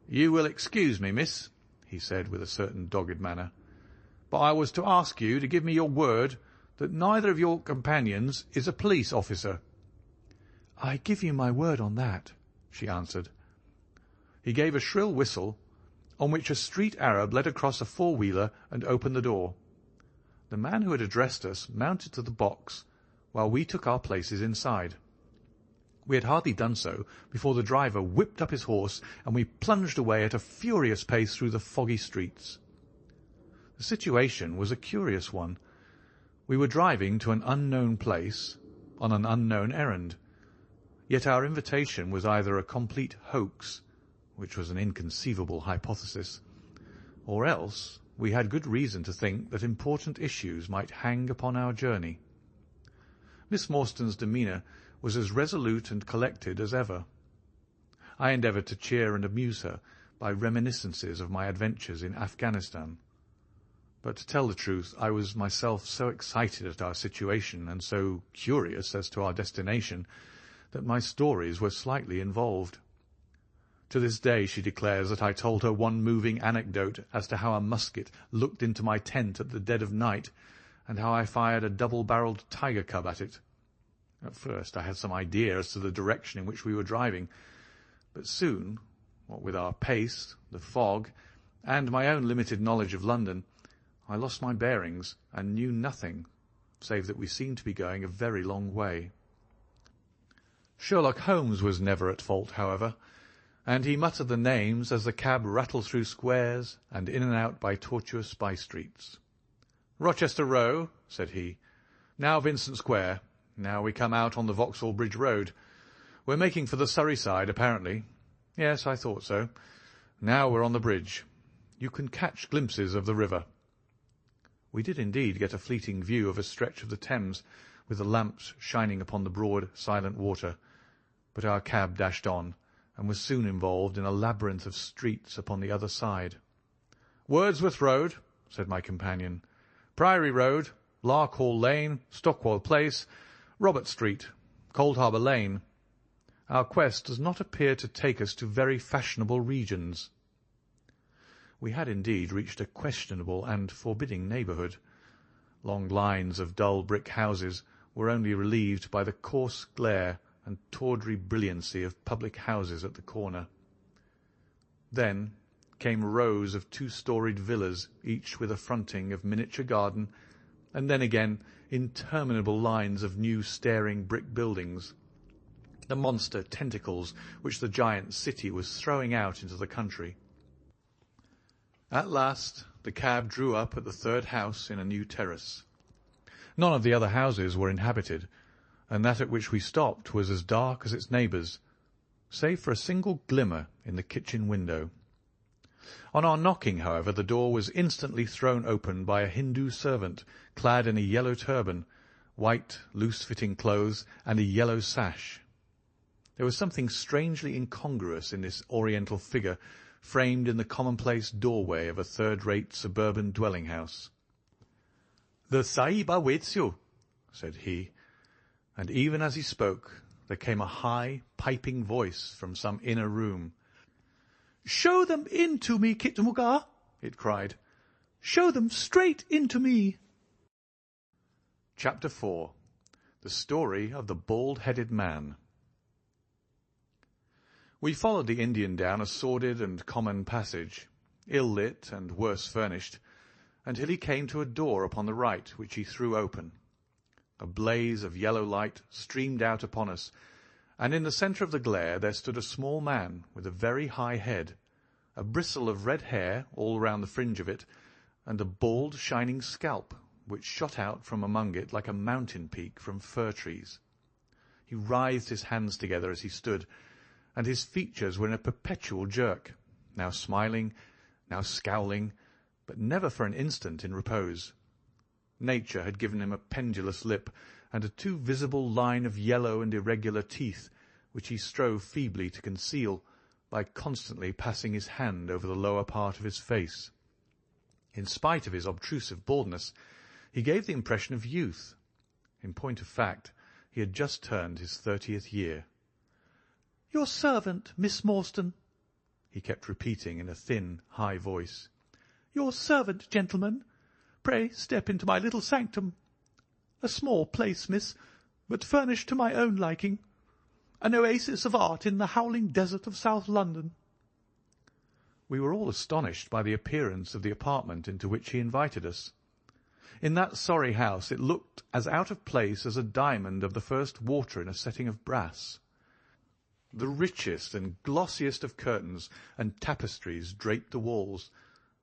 "You will excuse me, miss," he said with a certain dogged manner, "but I was to ask you to give me your word that neither of your companions is a police officer." "I give you my word on that," she answered. He gave a shrill whistle, on which a street Arab led across a four-wheeler and opened the door. The man who had addressed us mounted to the box, while we took our places inside. We had hardly done so before the driver whipped up his horse, and we plunged away at a furious pace through the foggy streets. The situation was a curious one. We were driving to an unknown place on an unknown errand, yet our invitation was either a complete hoax, which was an inconceivable hypothesis, or else we had good reason to think that important issues might hang upon our journey. Miss Morstan's demeanour was as resolute and collected as ever. I endeavoured to cheer and amuse her by reminiscences of my adventures in Afghanistan. But to tell the truth, I was myself so excited at our situation and so curious as to our destination that my stories were slightly involved. To this day she declares that I told her one moving anecdote as to how a musket looked into my tent at the dead of night, and how I fired a double-barrelled tiger cub at it. At first I had some idea as to the direction in which we were driving, but soon, what with our pace, the fog, and my own limited knowledge of London, I lost my bearings and knew nothing, save that we seemed to be going a very long way. Sherlock Holmes was never at fault, however, and he muttered the names as the cab rattled through squares and in and out by tortuous by-streets. "Rochester Row," said he. "Now Vincent Square. Now we come out on the Vauxhall Bridge Road. We're making for the Surrey side, apparently. Yes, I thought so. Now we're on the bridge. You can catch glimpses of the river." We did indeed get a fleeting view of a stretch of the Thames, with the lamps shining upon the broad, silent water, but our cab dashed on, and was soon involved in a labyrinth of streets upon the other side. "Wordsworth Road," said my companion, "Priory Road, Larkhall Lane, Stockwell Place, Robert Street, Coldharbour Lane. Our quest does not appear to take us to very fashionable regions." We had indeed reached a questionable and forbidding neighbourhood. Long lines of dull brick houses were only relieved by the coarse glare and tawdry brilliancy of public houses at the corner. Then came rows of two-storied villas, each with a fronting of miniature garden, and then again interminable lines of new staring brick buildings, the monster tentacles which the giant city was throwing out into the country. At last the cab drew up at the third house in a new terrace. None of the other houses were inhabited, and that at which we stopped was as dark as its neighbours, save for a single glimmer in the kitchen window. On our knocking, however, the door was instantly thrown open by a Hindu servant, clad in a yellow turban, white, loose-fitting clothes, and a yellow sash. There was something strangely incongruous in this oriental figure, framed in the commonplace doorway of a third-rate suburban dwelling-house. "The Sahib awaits you," said he, and even as he spoke there came a high, piping voice from some inner room. "Show them in to me, Kitmuga," it cried. "Show them straight into me." Chapter 4. The Story of the Bald-Headed Man. We followed the Indian down a sordid and common passage, ill-lit and worse furnished, until he came to a door upon the right, which he threw open. A blaze of yellow light streamed out upon us, and in the centre of the glare there stood a small man with a very high head, a bristle of red hair all round the fringe of it, and a bald, shining scalp, which shot out from among it like a mountain peak from fir trees. He writhed his hands together as he stood, and his features were in a perpetual jerk, now smiling, now scowling, but never for an instant in repose. Nature had given him a pendulous lip and a too visible line of yellow and irregular teeth, which he strove feebly to conceal by constantly passing his hand over the lower part of his face. In spite of his obtrusive baldness, he gave the impression of youth. In point of fact, he had just turned his 30th year. "Your servant, Miss Morstan," he kept repeating in a thin, high voice. "Your servant, gentlemen. Pray step into my little sanctum. A small place, miss, but furnished to my own liking. An oasis of art in the howling desert of South London." We were all astonished by the appearance of the apartment into which he invited us. In that sorry house it looked as out of place as a diamond of the first water in a setting of brass. The richest and glossiest of curtains and tapestries draped the walls,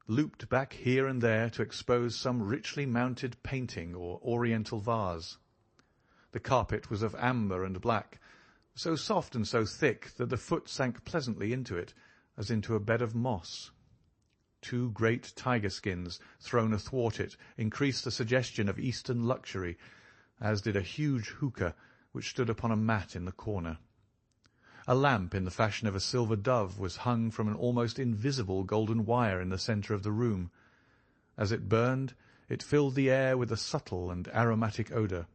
looped back here and there to expose some richly mounted painting or oriental vase. The carpet was of amber and black, so soft and so thick that the foot sank pleasantly into it, as into a bed of moss. 2 great tiger skins thrown athwart it increased the suggestion of Eastern luxury, as did a huge hookah which stood upon a mat in the corner. A lamp in the fashion of a silver dove was hung from an almost invisible golden wire in the centre of the room. As it burned, it filled the air with a subtle and aromatic odour.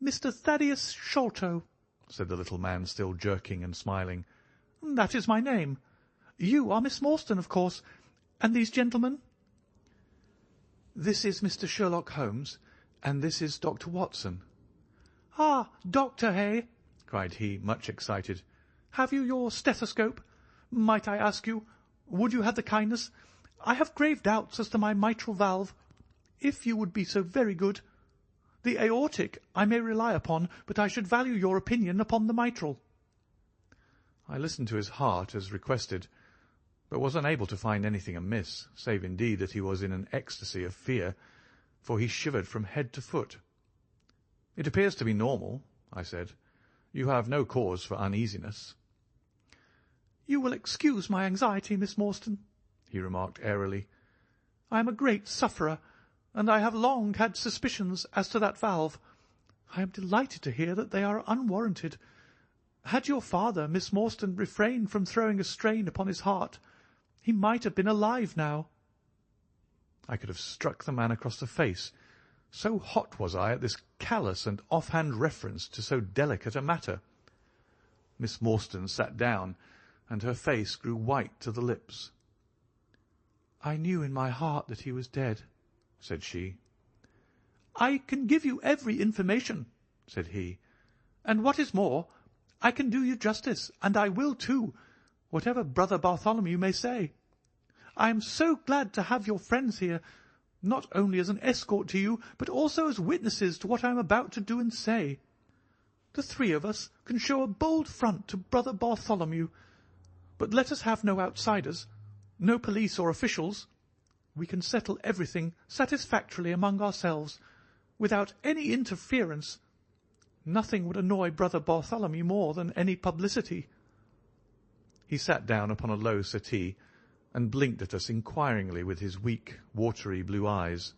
"Mr. Thaddeus Sholto," said the little man, still jerking and smiling. "That is my name. You are Miss Morstan, of course, and these gentlemen?" "This is Mr. Sherlock Holmes, and this is Dr. Watson." "Ah, Doctor, hey?" cried he, much excited. "Have you your stethoscope? Might I ask you, would you have the kindness? I have grave doubts as to my mitral valve. If you would be so very good. The aortic I may rely upon, but I should value your opinion upon the mitral." I listened to his heart as requested, but was unable to find anything amiss, save indeed that he was in an ecstasy of fear, for he shivered from head to foot. "It appears to be normal," I said. "You have no cause for uneasiness." "You will excuse my anxiety, Miss Morstan," he remarked airily. "I am a great sufferer, and I have long had suspicions as to that valve. I am delighted to hear that they are unwarranted. Had your father, Miss Morstan, refrained from throwing a strain upon his heart, he might have been alive now." I could have struck the man across the face, so hot was I at this callous and off-hand reference to so delicate a matter. Miss Morstan sat down, and her face grew white to the lips. "I knew in my heart that he was dead," said she. "I can give you every information," said he, "and what is more, I can do you justice, and I will too, whatever Brother Bartholomew may say. I am so glad to have your friends here, not only as an escort to you, but also as witnesses to what I am about to do and say. The 3 of us can show a bold front to Brother Bartholomew, but let us have no outsiders, no police or officials. We can settle everything satisfactorily among ourselves, without any interference. Nothing would annoy Brother Bartholomew more than any publicity." He sat down upon a low settee, and blinked at us inquiringly with his weak, watery blue eyes.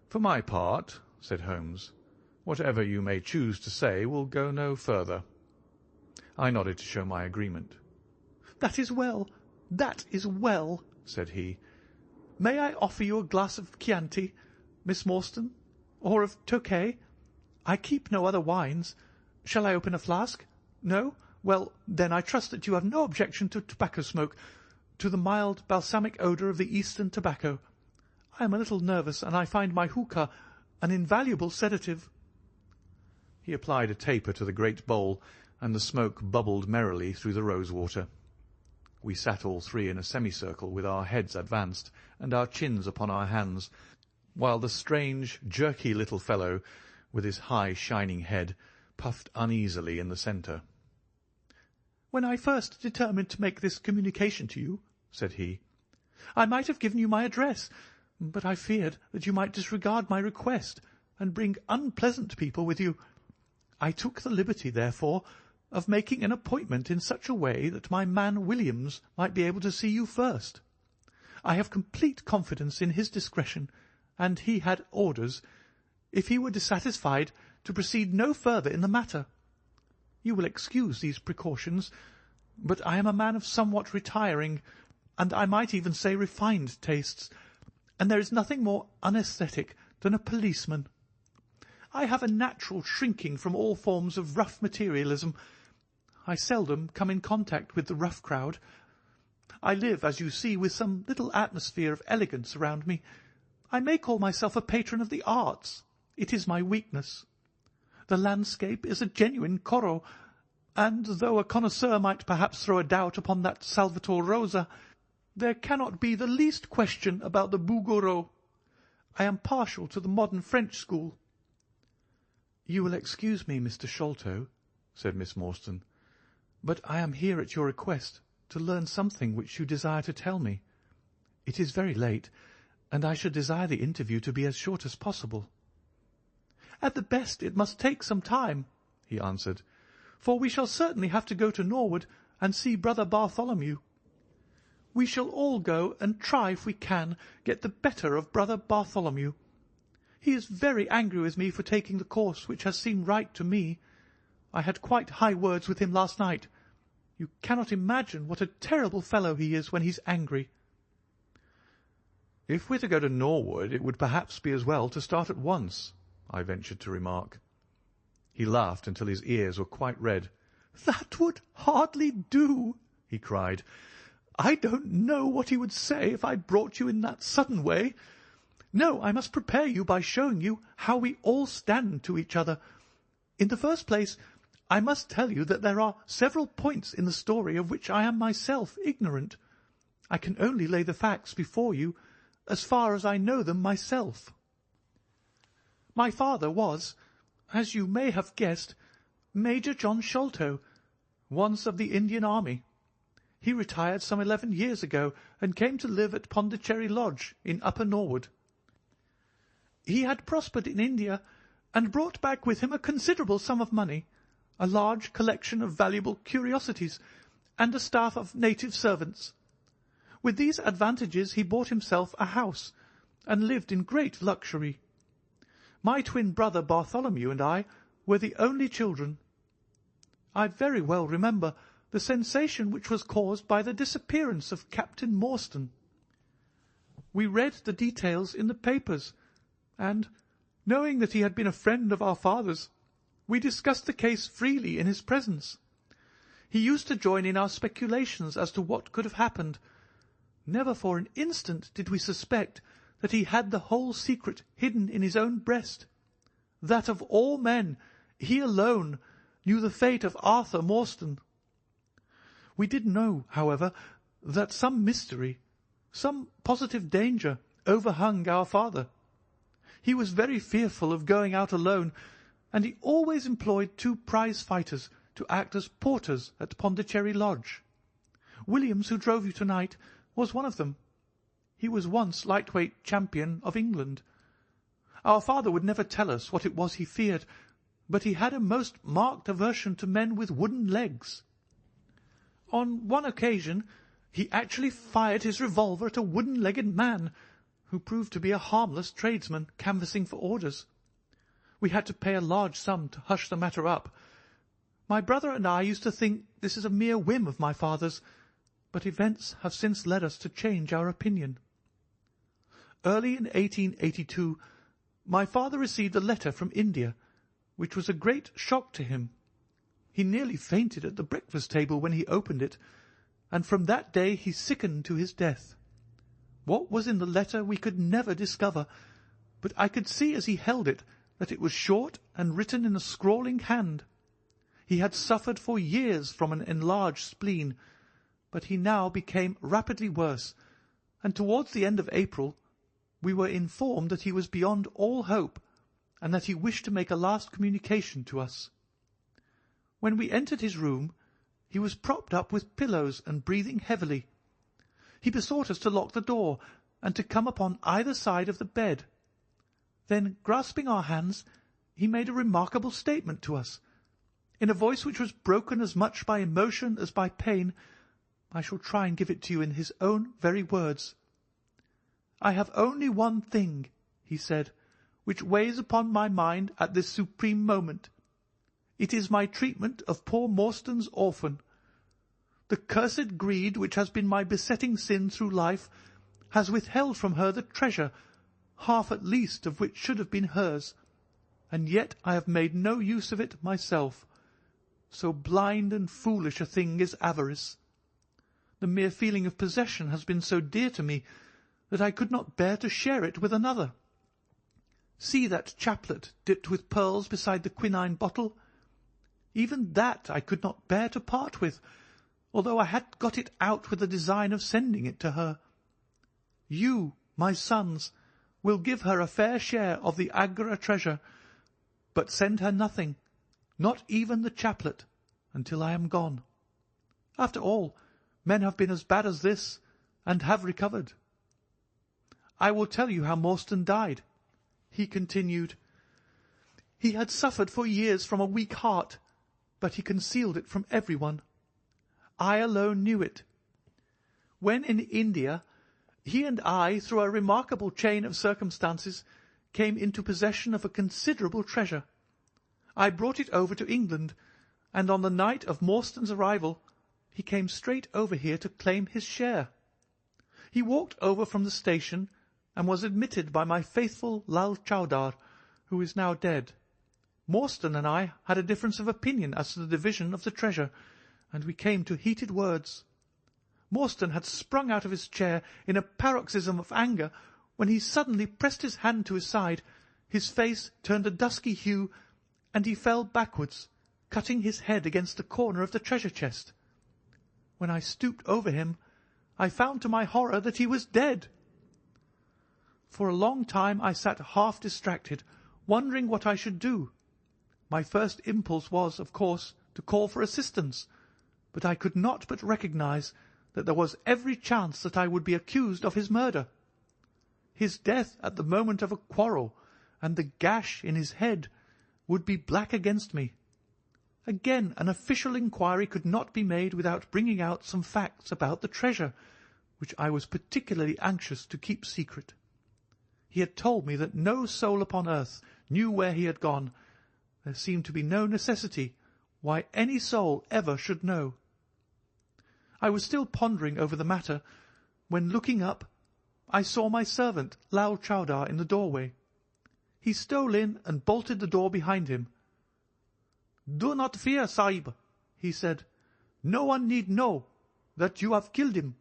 "For my part," said Holmes, "whatever you may choose to say will go no further." I nodded to show my agreement. "That is well, said he. "May I offer you a glass of Chianti, Miss Morstan, or of Tokay? I keep no other wines. Shall I open a flask? No? Well, then I trust that you have no objection to tobacco smoke, to the mild balsamic odour of the Eastern tobacco. I am a little nervous, and I find my hookah an invaluable sedative." He applied a taper to the great bowl, and the smoke bubbled merrily through the rose-water. We sat all 3 in a semicircle with our heads advanced and our chins upon our hands, while the strange, jerky little fellow, with his high, shining head, puffed uneasily in the centre. "When I first determined to make this communication to you," said he, "I might have given you my address, but I feared that you might disregard my request and bring unpleasant people with you. I took the liberty, therefore, of making an appointment in such a way that my man Williams might be able to see you first. I have complete confidence in his discretion, and he had orders, if he were dissatisfied, to proceed no further in the matter. You will excuse these precautions, but I am a man of somewhat retiring, and I might even say refined tastes, and there is nothing more unaesthetic than a policeman. I have a natural shrinking from all forms of rough materialism. I seldom come in contact with the rough crowd. I live, as you see, with some little atmosphere of elegance around me. I may call myself a patron of the arts. It is my weakness. The landscape is a genuine Corot, and though a connoisseur might perhaps throw a doubt upon that Salvator Rosa, there cannot be the least question about the Bouguereau. I am partial to the modern French school. "You will excuse me, Mr. Sholto," said Miss Morstan, "but I am here at your request to learn something which you desire to tell me. It is very late, and I should desire the interview to be as short as possible." "At the best it must take some time," he answered, "for we shall certainly have to go to Norwood and see Brother Bartholomew. We shall all go and try if we can get the better of Brother Bartholomew. He is very angry with me for taking the course which has seemed right to me. I had quite high words with him last night. You cannot imagine what a terrible fellow he is when he's angry." "If we're to go to Norwood, it would perhaps be as well to start at once," I ventured to remark. He laughed until his ears were quite red. "That would hardly do," he cried. "I don't know what he would say if I brought you in that sudden way. No, I must prepare you by showing you how we all stand to each other. In the first place, I must tell you that there are several points in the story of which I am myself ignorant. I can only lay the facts before you as far as I know them myself. My father was, as you may have guessed, Major John Sholto, once of the Indian Army. He retired some 11 years ago and came to live at Pondicherry Lodge in Upper Norwood. He had prospered in India and brought back with him a considerable sum of money, a large collection of valuable curiosities, and a staff of native servants. With these advantages he bought himself a house, and lived in great luxury. My twin brother Bartholomew and I were the only children. I very well remember the sensation which was caused by the disappearance of Captain Morstan. We read the details in the papers, and, knowing that he had been a friend of our father's, we discussed the case freely in his presence. He used to join in our speculations as to what could have happened. Never for an instant did we suspect that he had the whole secret hidden in his own breast. That of all men, he alone knew the fate of Arthur Morstan. We did know, however, that some mystery, some positive danger, overhung our father. He was very fearful of going out alone, and he always employed 2 prize-fighters to act as porters at Pondicherry Lodge. Williams, who drove you tonight, was one of them. He was once lightweight champion of England. Our father would never tell us what it was he feared, but he had a most marked aversion to men with wooden legs. On one occasion he actually fired his revolver at a wooden-legged man, who proved to be a harmless tradesman canvassing for orders. We had to pay a large sum to hush the matter up. My brother and I used to think this is a mere whim of my father's, but events have since led us to change our opinion. Early in 1882, my father received a letter from India, which was a great shock to him. He nearly fainted at the breakfast table when he opened it, and from that day he sickened to his death. What was in the letter we could never discover, but I could see as he held it that it was short and written in a scrawling hand. He had suffered for years from an enlarged spleen, but he now became rapidly worse, and towards the end of April we were informed that he was beyond all hope, and that he wished to make a last communication to us. When we entered his room, he was propped up with pillows and breathing heavily. He besought us to lock the door, and to come upon either side of the bed. Then, grasping our hands, he made a remarkable statement to us. In a voice which was broken as much by emotion as by pain, I shall try and give it to you in his own very words. "I have only one thing," he said, "which weighs upon my mind at this supreme moment. It is my treatment of poor Morstan's orphan. The cursed greed which has been my besetting sin through life has withheld from her the treasure, half at least of which should have been hers, and yet I have made no use of it myself. So blind and foolish a thing is avarice. The mere feeling of possession has been so dear to me that I could not bear to share it with another. See that chaplet dipped with pearls beside the quinine bottle? Even that I could not bear to part with, although I had got it out with the design of sending it to her. You, my sons, will give her a fair share of the Agra treasure, but send her nothing, not even the chaplet, until I am gone. After all, men have been as bad as this, and have recovered. I will tell you how Morstan died," he continued. "He had suffered for years from a weak heart, but he concealed it from everyone. I alone knew it. When in India, he and I, through a remarkable chain of circumstances, came into possession of a considerable treasure. I brought it over to England, and on the night of Morstan's arrival, he came straight over here to claim his share. He walked over from the station and was admitted by my faithful Lal Chowdar, who is now dead. Morstan and I had a difference of opinion as to the division of the treasure, and we came to heated words. Morstan had sprung out of his chair in a paroxysm of anger when he suddenly pressed his hand to his side, his face turned a dusky hue, and he fell backwards, cutting his head against the corner of the treasure chest. When I stooped over him, I found to my horror that he was dead. For a long time I sat half distracted, wondering what I should do. My first impulse was, of course, to call for assistance, but I could not but recognize that there was every chance that I would be accused of his murder. His death at the moment of a quarrel, and the gash in his head, would be black against me. Again, an official inquiry could not be made without bringing out some facts about the treasure, which I was particularly anxious to keep secret. He had told me that no soul upon earth knew where he had gone. There seemed to be no necessity why any soul ever should know. I was still pondering over the matter, when, looking up, I saw my servant, Lal Chowdar, in the doorway. He stole in and bolted the door behind him. "Do not fear, Sahib," he said. "No one need know that you have killed him.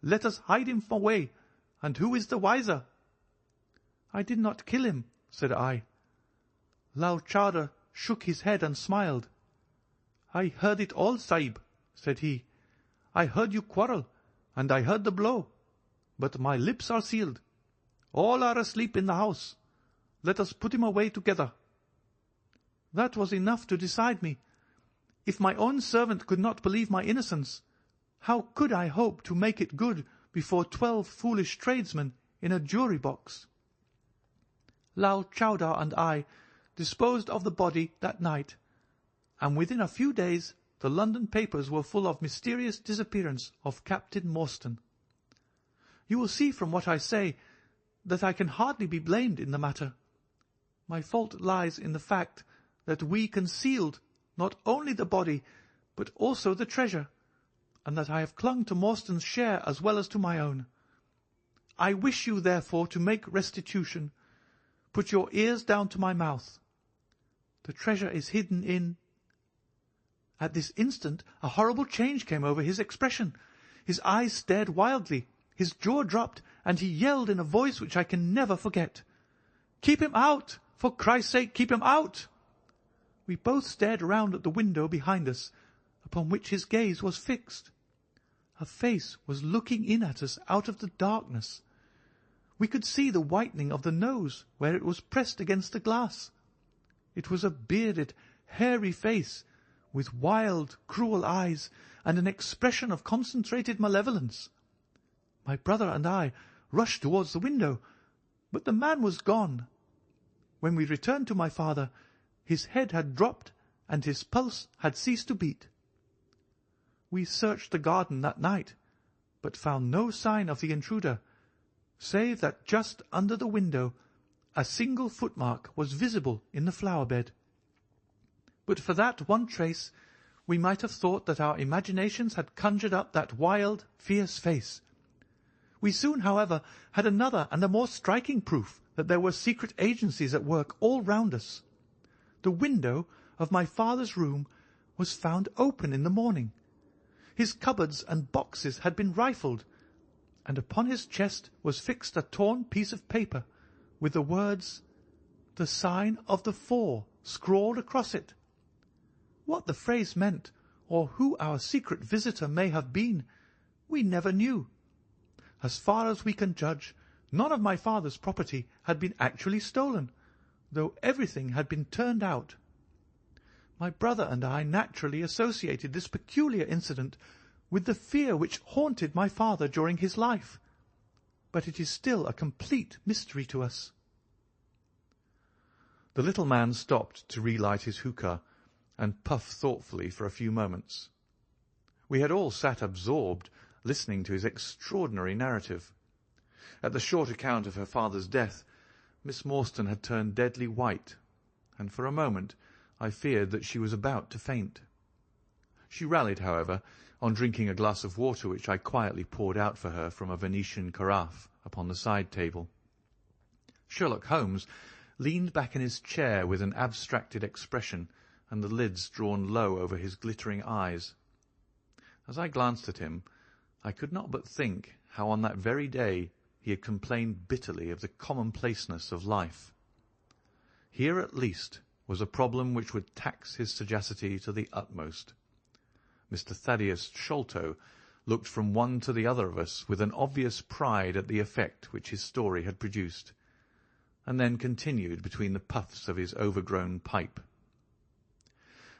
Let us hide him away, and who is the wiser?" "I did not kill him," said I. Lal Chowdar shook his head and smiled. "I heard it all, Sahib," said he. "I heard you quarrel, and I heard the blow. But my lips are sealed. All are asleep in the house. Let us put him away together." That was enough to decide me. If my own servant could not believe my innocence, how could I hope to make it good before 12 foolish tradesmen in a jury box? Lal Chowdar and I disposed of the body that night, and within a few days the London papers were full of mysterious disappearance of Captain Morstan. You will see from what I say that I can hardly be blamed in the matter. My fault lies in the fact that we concealed not only the body, but also the treasure, and that I have clung to Morstan's share as well as to my own. I wish you, therefore, to make restitution. Put your ears down to my mouth. The treasure is hidden in—" At this instant a horrible change came over his expression. His eyes stared wildly, his jaw dropped, and he yelled in a voice which I can never forget, "Keep him out! For Christ's sake, keep him out!" We both stared round at the window behind us, upon which his gaze was fixed. A face was looking in at us out of the darkness. We could see the whitening of the nose where it was pressed against the glass. It was a bearded, hairy face, with wild, cruel eyes, and an expression of concentrated malevolence. My brother and I rushed towards the window, but the man was gone. When we returned to my father, his head had dropped and his pulse had ceased to beat. We searched the garden that night, but found no sign of the intruder, save that just under the window a single footmark was visible in the flower-bed. But for that one trace, we might have thought that our imaginations had conjured up that wild, fierce face. We soon, however, had another and a more striking proof that there were secret agencies at work all round us. The window of my father's room was found open in the morning. His cupboards and boxes had been rifled, and upon his chest was fixed a torn piece of paper with the words, "The sign of the 4," scrawled across it. What the phrase meant, or who our secret visitor may have been, we never knew. As far as we can judge, none of my father's property had been actually stolen, though everything had been turned out. My brother and I naturally associated this peculiar incident with the fear which haunted my father during his life, but it is still a complete mystery to us. The little man stopped to relight his hookah and puff thoughtfully for a few moments. We had all sat absorbed, listening to his extraordinary narrative. At the short account of her father's death, Miss Morstan had turned deadly white, and for a moment I feared that she was about to faint. She rallied, however, on drinking a glass of water which I quietly poured out for her from a Venetian carafe upon the side table. Sherlock Holmes leaned back in his chair with an abstracted expression and the lids drawn low over his glittering eyes. As I glanced at him, I could not but think how on that very day he had complained bitterly of the commonplaceness of life. Here at least was a problem which would tax his sagacity to the utmost. Mr. Thaddeus Sholto looked from one to the other of us with an obvious pride at the effect which his story had produced, and then continued between the puffs of his overgrown pipe.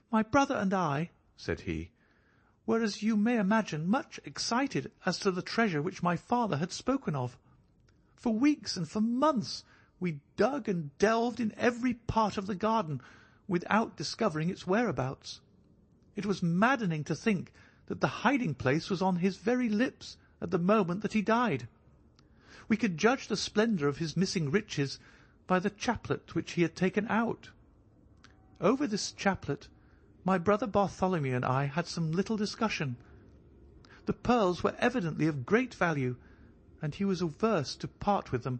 "My brother and I," said he, "were, as you may imagine, much excited as to the treasure which my father had spoken of. For weeks and for months we dug and delved in every part of the garden without discovering its whereabouts. It was maddening to think that the hiding-place was on his very lips at the moment that he died. We could judge the splendour of his missing riches by the chaplet which he had taken out. Over this chaplet my brother Bartholomew and I had some little discussion. The pearls were evidently of great value, and he was averse to part with them,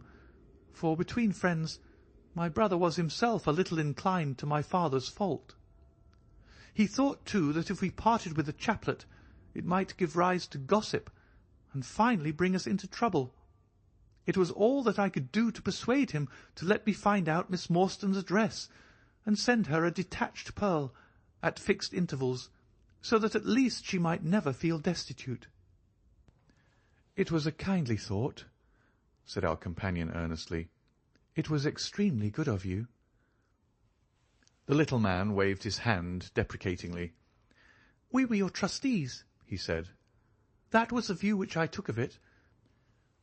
for between friends my brother was himself a little inclined to my father's fault. He thought, too, that if we parted with the chaplet it might give rise to gossip, and finally bring us into trouble. It was all that I could do to persuade him to let me find out Miss Morstan's address, and send her a detached pearl, at fixed intervals, so that at least she might never feel destitute." "It was a kindly thought," said our companion earnestly. "It was extremely good of you." The little man waved his hand deprecatingly. "We were your trustees," he said. "That was the view which I took of it,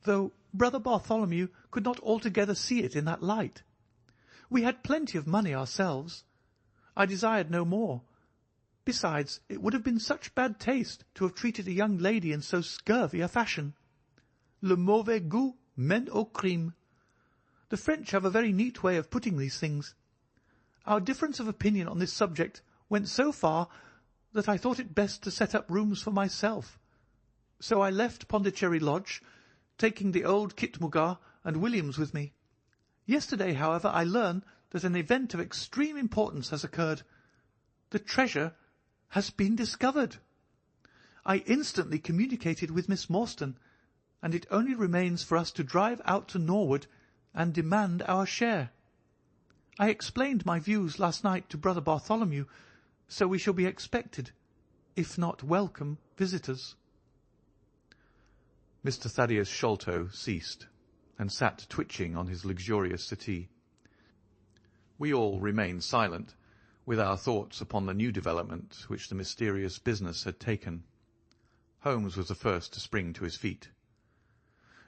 though brother Bartholomew could not altogether see it in that light. We had plenty of money ourselves. I desired no more. Besides, it would have been such bad taste to have treated a young lady in so scurvy a fashion. Le mauvais goût mène au crime. The French have a very neat way of putting these things. Our difference of opinion on this subject went so far that I thought it best to set up rooms for myself. So I left Pondicherry Lodge, taking the old Kitmougat and Williams with me. Yesterday, however, I learn that an event of extreme importance has occurred. The treasure has been discovered. I instantly communicated with Miss Morstan, and it only remains for us to drive out to Norwood and demand our share. I explained my views last night to brother Bartholomew, so we shall be expected, if not welcome, visitors." Mr. Thaddeus Sholto ceased, and sat twitching on his luxurious settee. We all remained silent, with our thoughts upon the new development which the mysterious business had taken. Holmes was the first to spring to his feet.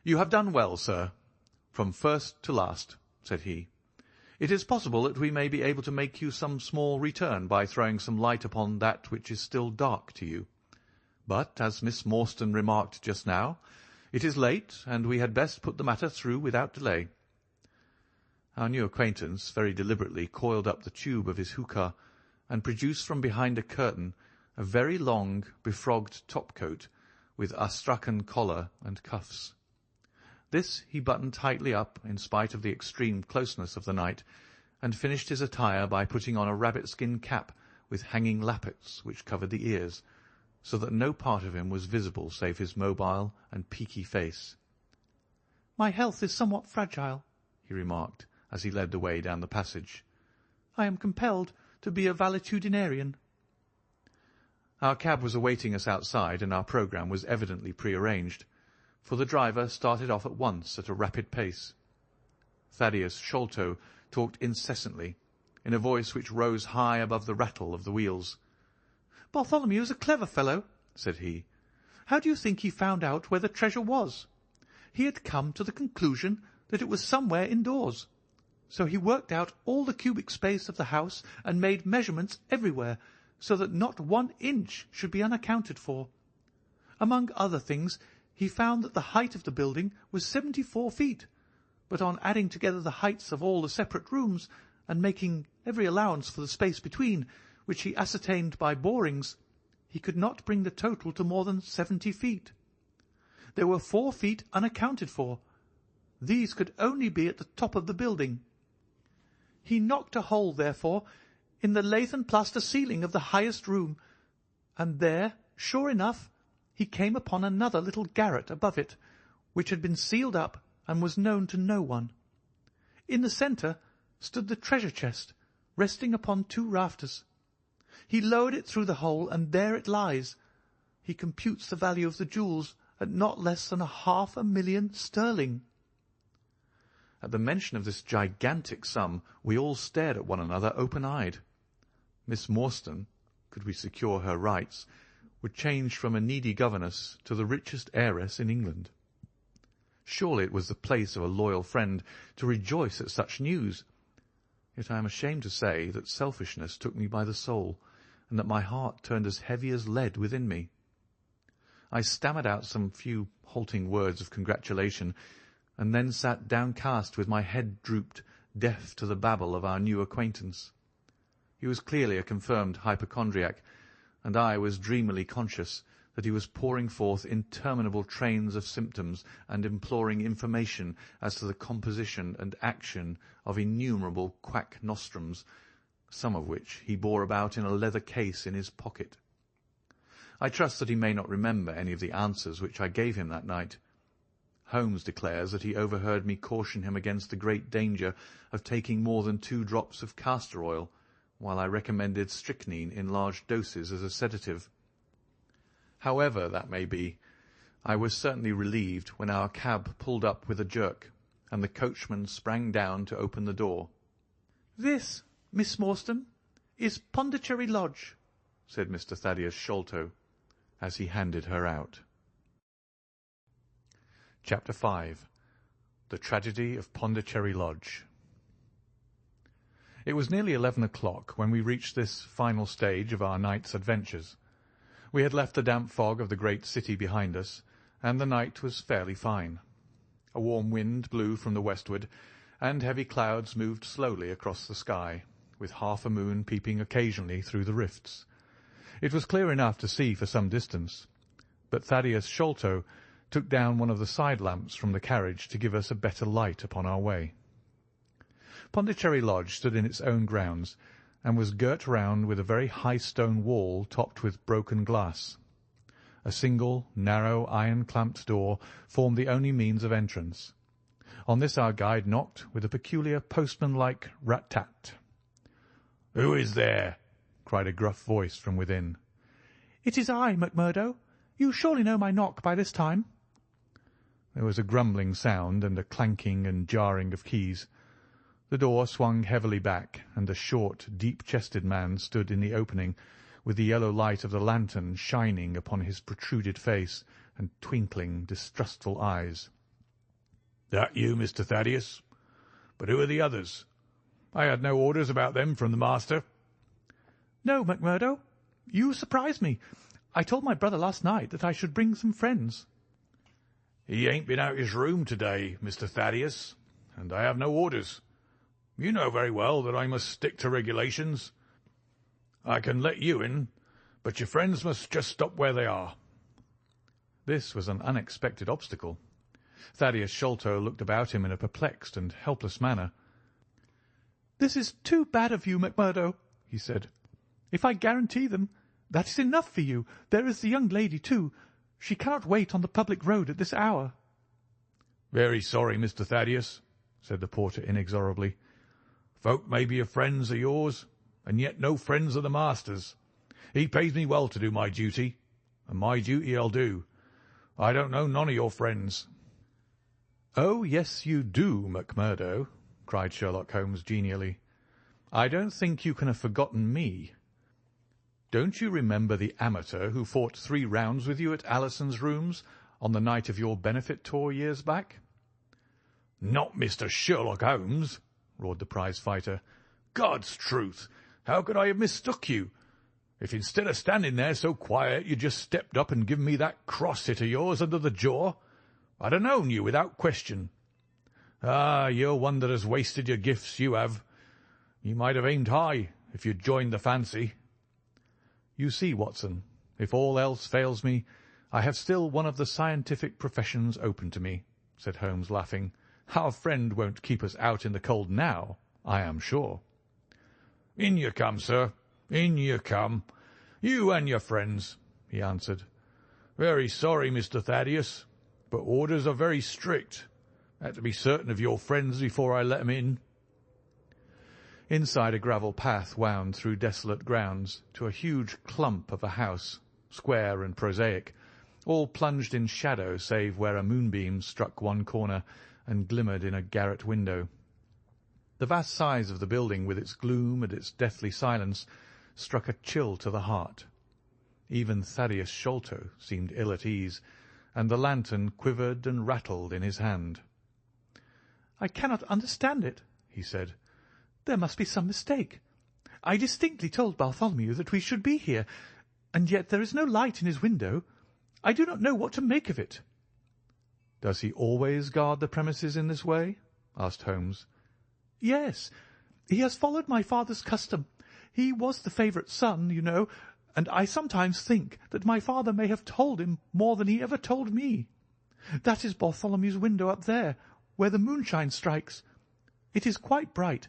"You have done well, sir, from first to last," said he. "It is possible that we may be able to make you some small return by throwing some light upon that which is still dark to you. But, as Miss Morstan remarked just now, it is late, and we had best put the matter through without delay." Our new acquaintance very deliberately coiled up the tube of his hookah, and produced from behind a curtain a very long, befrogged topcoat, with astrakhan collar and cuffs. This he buttoned tightly up in spite of the extreme closeness of the night, and finished his attire by putting on a rabbit-skin cap with hanging lappets which covered the ears, so that no part of him was visible save his mobile and peaky face. "My health is somewhat fragile," he remarked, as he led the way down the passage. "I am compelled to be a valetudinarian." Our cab was awaiting us outside, and our programme was evidently prearranged, for the driver started off at once at a rapid pace. Thaddeus Sholto talked incessantly, in a voice which rose high above the rattle of the wheels. "Bartholomew is a clever fellow," said he. "How do you think he found out where the treasure was? He had come to the conclusion that it was somewhere indoors. So he worked out all the cubic space of the house and made measurements everywhere, so that not 1 inch should be unaccounted for. Among other things, he found that the height of the building was 74 feet, but on adding together the heights of all the separate rooms, and making every allowance for the space between, which he ascertained by borings, he could not bring the total to more than 70 feet. There were 4 feet unaccounted for. These could only be at the top of the building. He knocked a hole, therefore, in the lath and plaster ceiling of the highest room, and there, sure enough, he came upon another little garret above it, which had been sealed up and was known to no one. In the centre stood the treasure chest, resting upon 2 rafters. He lowered it through the hole, and there it lies. He computes the value of the jewels at not less than 500,000 sterling. At the mention of this gigantic sum, we all stared at one another open-eyed. Miss Morstan, could we secure her rights, would change from a needy governess to the richest heiress in England. Surely it was the place of a loyal friend to rejoice at such news. Yet I am ashamed to say that selfishness took me by the soul, and that my heart turned as heavy as lead within me. I stammered out some few halting words of congratulation, and then sat downcast with my head drooped, deaf to the babble of our new acquaintance. He was clearly a confirmed hypochondriac, and I was dreamily conscious that he was pouring forth interminable trains of symptoms and imploring information as to the composition and action of innumerable quack nostrums, some of which he bore about in a leather case in his pocket. I trust that he may not remember any of the answers which I gave him that night. Holmes declares that he overheard me caution him against the great danger of taking more than 2 drops of castor oil, while I recommended strychnine in large doses as a sedative. However that may be, I was certainly relieved when our cab pulled up with a jerk, and the coachman sprang down to open the door. "This, Miss Morstan, is Pondicherry Lodge," said Mr. Thaddeus Sholto, as he handed her out. Chapter 5. The Tragedy of Pondicherry Lodge. It was nearly 11 o'clock when we reached this final stage of our night's adventures. We had left the damp fog of the great city behind us, and the night was fairly fine. A warm wind blew from the westward, and heavy clouds moved slowly across the sky, with half a moon peeping occasionally through the rifts. It was clear enough to see for some distance, but Thaddeus Sholto took down one of the side lamps from the carriage to give us a better light upon our way. Pondicherry Lodge stood in its own grounds, and was girt round with a very high stone wall topped with broken glass. A single, narrow, iron-clamped door formed the only means of entrance. On this our guide knocked with a peculiar postman-like rat-tat. "Who is there?" cried a gruff voice from within. "It is I, Macmurdo. You surely know my knock by this time." There was a grumbling sound and a clanking and jarring of keys. The door swung heavily back, and a short, deep-chested man stood in the opening, with the yellow light of the lantern shining upon his protruded face and twinkling, distrustful eyes. "That you, Mr. Thaddeus? But who are the others? I had no orders about them from the master." "No, Macmurdo. You surprised me. I told my brother last night that I should bring some friends." "He ain't been out his room to-day, Mr. Thaddeus, and I have no orders. You know very well that I must stick to regulations. I can let you in, but your friends must just stop where they are." This was an unexpected obstacle. Thaddeus Sholto looked about him in a perplexed and helpless manner. "This is too bad of you, Macmurdo," he said. "If I guarantee them, that is enough for you. There is the young lady, too. She cannot wait on the public road at this hour." "Very sorry, Mr. Thaddeus," said the porter inexorably. "Folk may be your friends of yours, and yet no friends of the master's. He pays me well to do my duty, and my duty I'll do. I don't know none of your friends." "Oh, yes, you do, Macmurdo," cried Sherlock Holmes genially. "I don't think you can have forgotten me. Don't you remember the amateur who fought 3 rounds with you at Alison's rooms on the night of your benefit tour years back?" "Not Mr. Sherlock Holmes!" roared the prize-fighter. "God's truth, how could I have mistook you? If instead of standing there so quiet you just stepped up and given me that cross hit of yours under the jaw, I'd have known you without question. Ah, you're one that has wasted your gifts, you have. You might have aimed high if you'd joined the fancy." "You see, Watson, if all else fails me, I have still one of the scientific professions open to me," said Holmes, laughing. "Our friend won't keep us out in the cold now, I am sure." "In you come, sir, in you come, you and your friends," he answered. "Very sorry, Mr. Thaddeus, but orders are very strict. Had to be certain of your friends before I let 'em in." Inside, a gravel path wound through desolate grounds to a huge clump of a house, square and prosaic, all plunged in shadow save where a moonbeam struck one corner and glimmered in a garret window. The vast size of the building, with its gloom and its deathly silence, struck a chill to the heart. Even Thaddeus Sholto seemed ill at ease, and the lantern quivered and rattled in his hand. "I cannot understand it," he said. "There must be some mistake. I distinctly told Bartholomew that we should be here, and yet there is no light in his window. I do not know what to make of it." "Does he always guard the premises in this way?" asked Holmes. "Yes. He has followed my father's custom. He was the favourite son, you know, and I sometimes think that my father may have told him more than he ever told me. That is Bartholomew's window up there, where the moonshine strikes. It is quite bright,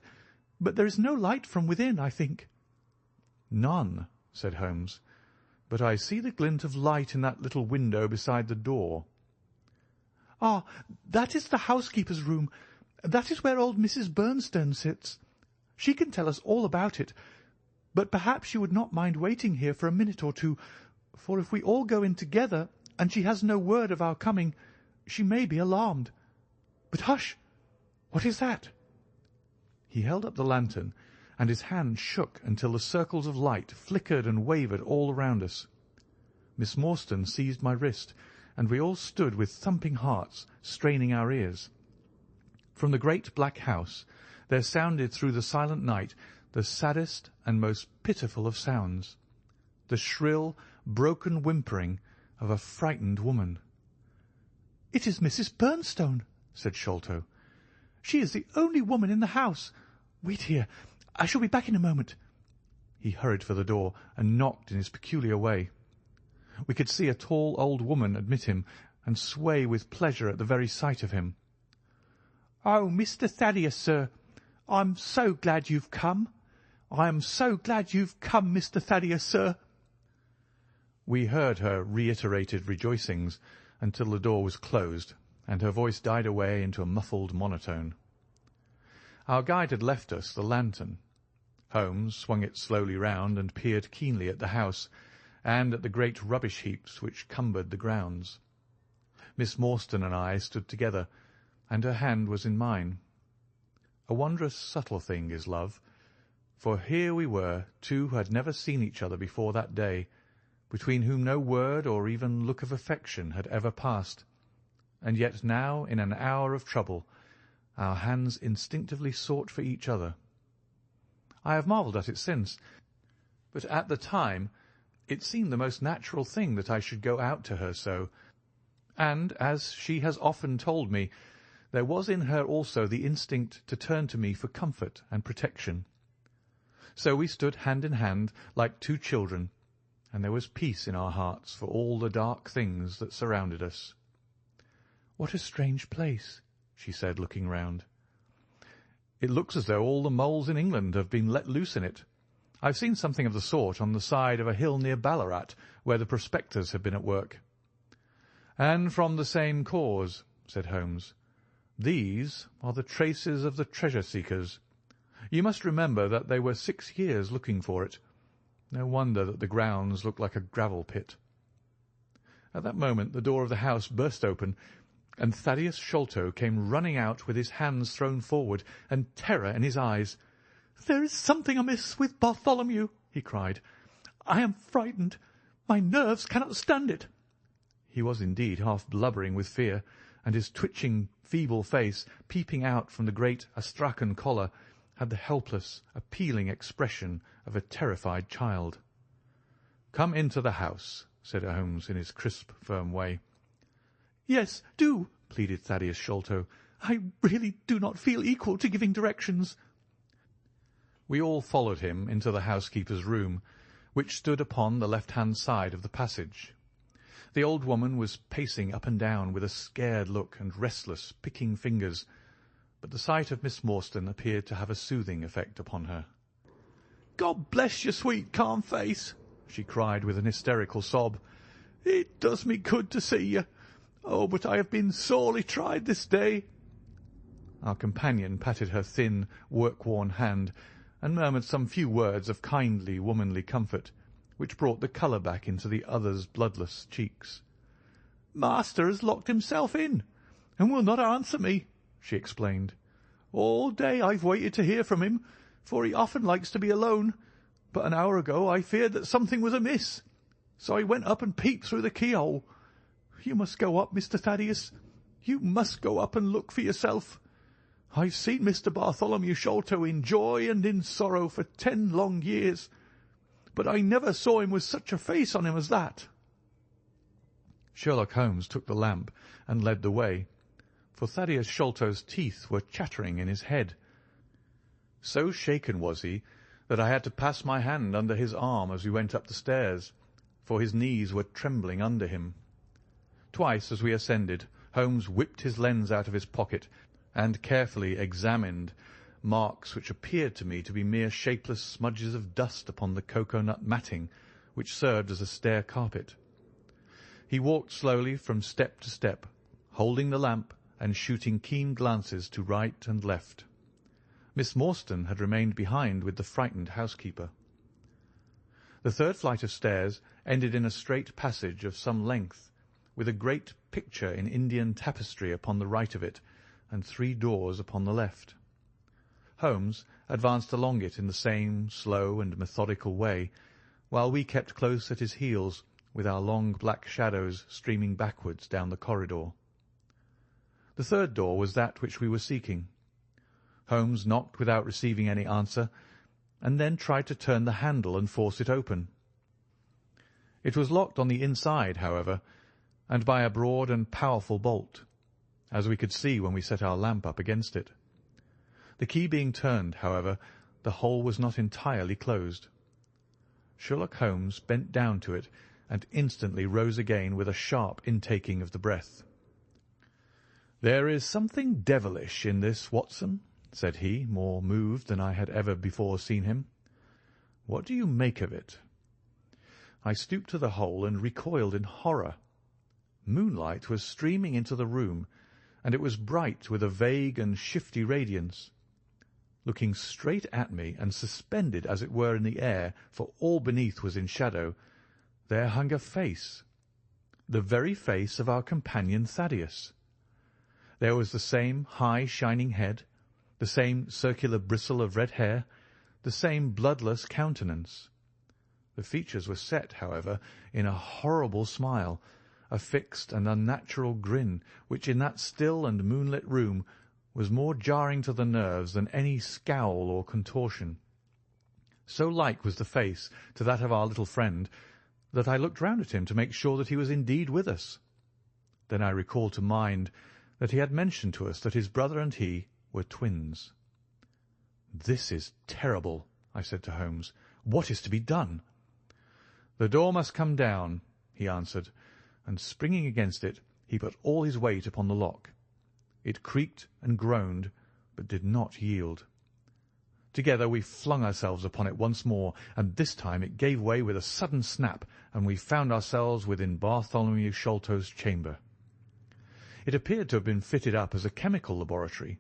but there is no light from within, I think." "None," said Holmes, "but I see the glint of light in that little window beside the door." "Ah, that is the housekeeper's room. That is where old Mrs. Bernstone sits. She can tell us all about it, but perhaps you would not mind waiting here for a minute or two, for if we all go in together and she has no word of our coming, she may be alarmed. But hush! What is that?" He held up the lantern, and his hand shook until the circles of light flickered and wavered all around us. Miss Morstan seized my wrist, and we all stood with thumping hearts, straining our ears. From the great black house there sounded through the silent night the saddest and most pitiful of sounds, the shrill, broken whimpering of a frightened woman. "It is Mrs. Bernstone," said Sholto. "She is the only woman in the house. Wait here. I shall be back in a moment." He hurried for the door and knocked in his peculiar way. We could see a tall old woman admit him and sway with pleasure at the very sight of him. "Oh, Mr. Thaddeus, sir, I'm so glad you've come. I am so glad you've come, Mr. Thaddeus, sir." We heard her reiterated rejoicings until the door was closed, and her voice died away into a muffled monotone. Our guide had left us the lantern. Holmes swung it slowly round and peered keenly at the house, and at the great rubbish heaps which cumbered the grounds. Miss Morstan and I stood together, and her hand was in mine. A wondrous subtle thing is love, for here we were, two who had never seen each other before that day, between whom no word or even look of affection had ever passed. and yet now, in an hour of trouble, our hands instinctively sought for each other. I have marvelled at it since, but at the time it seemed the most natural thing that I should go out to her so, and, as she has often told me, there was in her also the instinct to turn to me for comfort and protection. So we stood hand in hand like two children, and there was peace in our hearts for all the dark things that surrounded us. "What a strange place," she said, looking round. "It looks as though all the moles in England have been let loose in it. I've seen something of the sort on the side of a hill near Ballarat, where the prospectors have been at work." "And from the same cause," said Holmes. "These are the traces of the treasure-seekers. You must remember that they were 6 years looking for it. No wonder that the grounds look like a gravel pit." At that moment the door of the house burst open, and Thaddeus Sholto came running out with his hands thrown forward and terror in his eyes. "There is something amiss with Bartholomew," he cried. "I am frightened. My nerves cannot stand it." He was indeed half blubbering with fear, and his twitching, feeble face, peeping out from the great Astrakhan collar, had the helpless, appealing expression of a terrified child. "Come into the house," said Holmes in his crisp, firm way. "Yes, do," pleaded Thaddeus Sholto. "I really do not feel equal to giving directions." We all followed him into the housekeeper's room, which stood upon the left-hand side of the passage. The old woman was pacing up and down with a scared look and restless, picking fingers, but the sight of Miss Morstan appeared to have a soothing effect upon her. "God bless your sweet, calm face," she cried with an hysterical sob. "It does me good to see you. Oh, but I have been sorely tried this day." Our companion patted her thin, work-worn hand, and murmured some few words of kindly, womanly comfort, which brought the colour back into the other's bloodless cheeks. "Master has locked himself in, and will not answer me," she explained. "All day I've waited to hear from him, for he often likes to be alone, but an hour ago I feared that something was amiss, so I went up and peeped through the keyhole. You must go up, Mr. Thaddeus. You must go up and look for yourself. I've seen Mr. Bartholomew Sholto in joy and in sorrow for 10 long years, but I never saw him with such a face on him as that." Sherlock Holmes took the lamp and led the way, for Thaddeus Sholto's teeth were chattering in his head. So shaken was he that I had to pass my hand under his arm as we went up the stairs, for his knees were trembling under him. Twice as we ascended, Holmes whipped his lens out of his pocket and carefully examined marks which appeared to me to be mere shapeless smudges of dust upon the cocoa-nut matting which served as a stair carpet. He walked slowly from step to step, holding the lamp and shooting keen glances to right and left. Miss Morstan had remained behind with the frightened housekeeper. The third flight of stairs ended in a straight passage of some length, with a great picture in Indian tapestry upon the right of it, and 3 doors upon the left. Holmes advanced along it in the same slow and methodical way, while we kept close at his heels, with our long black shadows streaming backwards down the corridor. The third door was that which we were seeking. Holmes knocked without receiving any answer, and then tried to turn the handle and force it open. It was locked on the inside, however, and by a broad and powerful bolt, as we could see when we set our lamp up against it. The key being turned, however, the hole was not entirely closed. Sherlock Holmes bent down to it and instantly rose again with a sharp intaking of the breath. "There is something devilish in this, Watson," said he, more moved than I had ever before seen him. "What do you make of it?" I stooped to the hole and recoiled in horror. Moonlight was streaming into the room, and it was bright with a vague and shifty radiance. Looking straight at me, and suspended as it were in the air, for all beneath was in shadow, there hung a face, the very face of our companion Thaddeus. There was the same high shining head, the same circular bristle of red hair, the same bloodless countenance. The features were set, however, in a horrible smile, a fixed and unnatural grin, which in that still and moonlit room was more jarring to the nerves than any scowl or contortion. So like was the face to that of our little friend that I looked round at him to make sure that he was indeed with us. Then I recalled to mind that he had mentioned to us that his brother and he were twins. "This is terrible," I said to Holmes. "What is to be done?" "The door must come down," he answered, and springing against it, he put all his weight upon the lock. It creaked and groaned, but did not yield. Together we flung ourselves upon it once more, and this time it gave way with a sudden snap, and we found ourselves within Bartholomew Sholto's chamber. It appeared to have been fitted up as a chemical laboratory.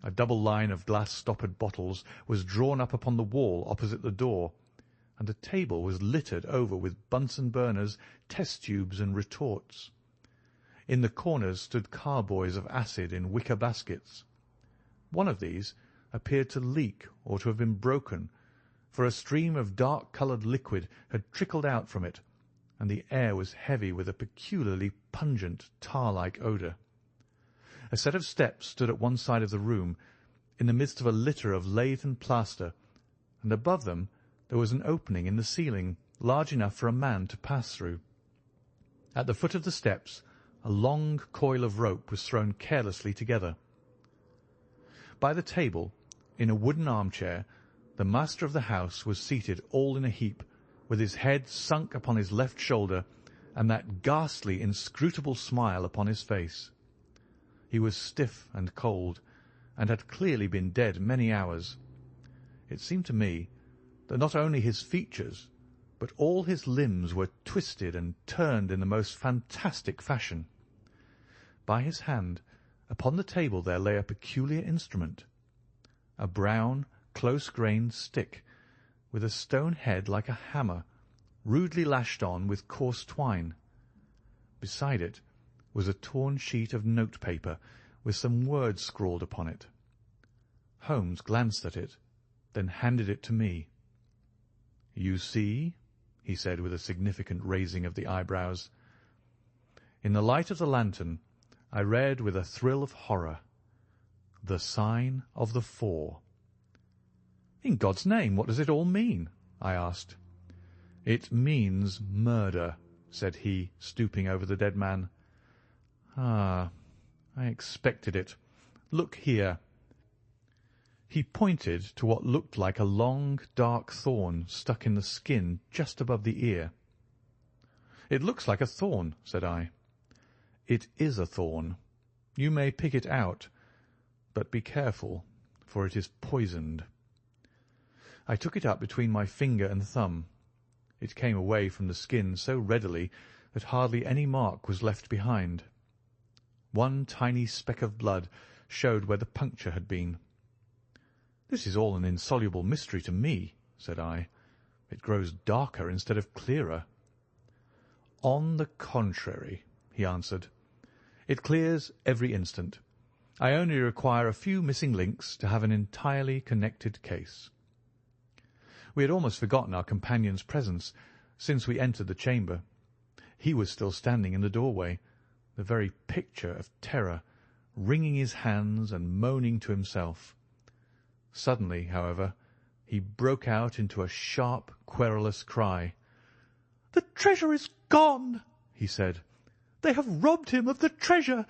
A double line of glass-stoppered bottles was drawn up upon the wall opposite the door, and the table was littered over with Bunsen burners, test tubes, and retorts. In the corners stood carboys of acid in wicker baskets. One of these appeared to leak or to have been broken, for a stream of dark-coloured liquid had trickled out from it, and the air was heavy with a peculiarly pungent tar-like odour. A set of steps stood at one side of the room, in the midst of a litter of lath and plaster, and above them there was an opening in the ceiling large enough for a man to pass through. At the foot of the steps a long coil of rope was thrown carelessly together. By the table, in a wooden armchair, the master of the house was seated all in a heap, with his head sunk upon his left shoulder, and that ghastly, inscrutable smile upon his face. He was stiff and cold, and had clearly been dead many hours. It seemed to me that not only his features, but all his limbs were twisted and turned in the most fantastic fashion. By his hand, upon the table there lay a peculiar instrument, a brown, close-grained stick, with a stone head like a hammer, rudely lashed on with coarse twine. Beside it was a torn sheet of note-paper with some words scrawled upon it. Holmes glanced at it, then handed it to me. "You see," he said with a significant raising of the eyebrows. In the light of the lantern I read with a thrill of horror, "The Sign of the Four." "In God's name, what does it all mean?" I asked. "It means murder," said he, stooping over the dead man. "Ah, I expected it. Look here." He pointed to what looked like a long, dark thorn stuck in the skin just above the ear. "It looks like a thorn," said I. "It is a thorn. You may pick it out, but be careful, for it is poisoned." I took it up between my finger and thumb. It came away from the skin so readily that hardly any mark was left behind. One tiny speck of blood showed where the puncture had been. "This is all an insoluble mystery to me," said I. "It grows darker instead of clearer." "On the contrary," he answered, "it clears every instant. I only require a few missing links to have an entirely connected case." We had almost forgotten our companion's presence since we entered the chamber. He was still standing in the doorway, the very picture of terror, wringing his hands and moaning to himself. Suddenly, however, he broke out into a sharp, querulous cry. "The treasure is gone," he said. "They have robbed him of the treasure.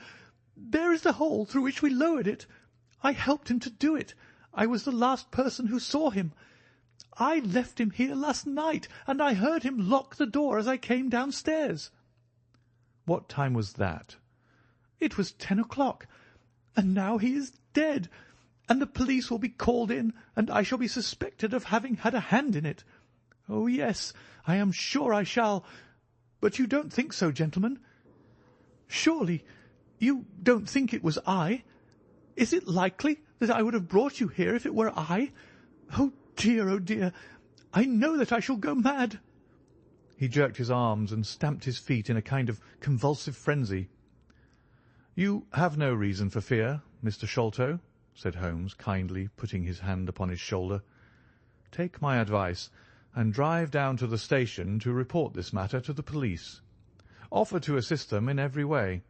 There is the hole through which we lowered it. I helped him to do it. I was the last person who saw him. I left him here last night, and I heard him lock the door as I came downstairs." "What time was that?" "It was 10 o'clock, and now he is dead, and the police will be called in, and I shall be suspected of having had a hand in it. Oh, yes, I am sure I shall. But you don't think so, gentlemen? Surely you don't think it was I? Is it likely that I would have brought you here if it were I? Oh, dear, I know that I shall go mad." He jerked his arms and stamped his feet in a kind of convulsive frenzy. "You have no reason for fear, Mr. Sholto," said Holmes, kindly putting his hand upon his shoulder. "Take my advice and drive down to the station to report this matter to the police. Offer to assist them in every way.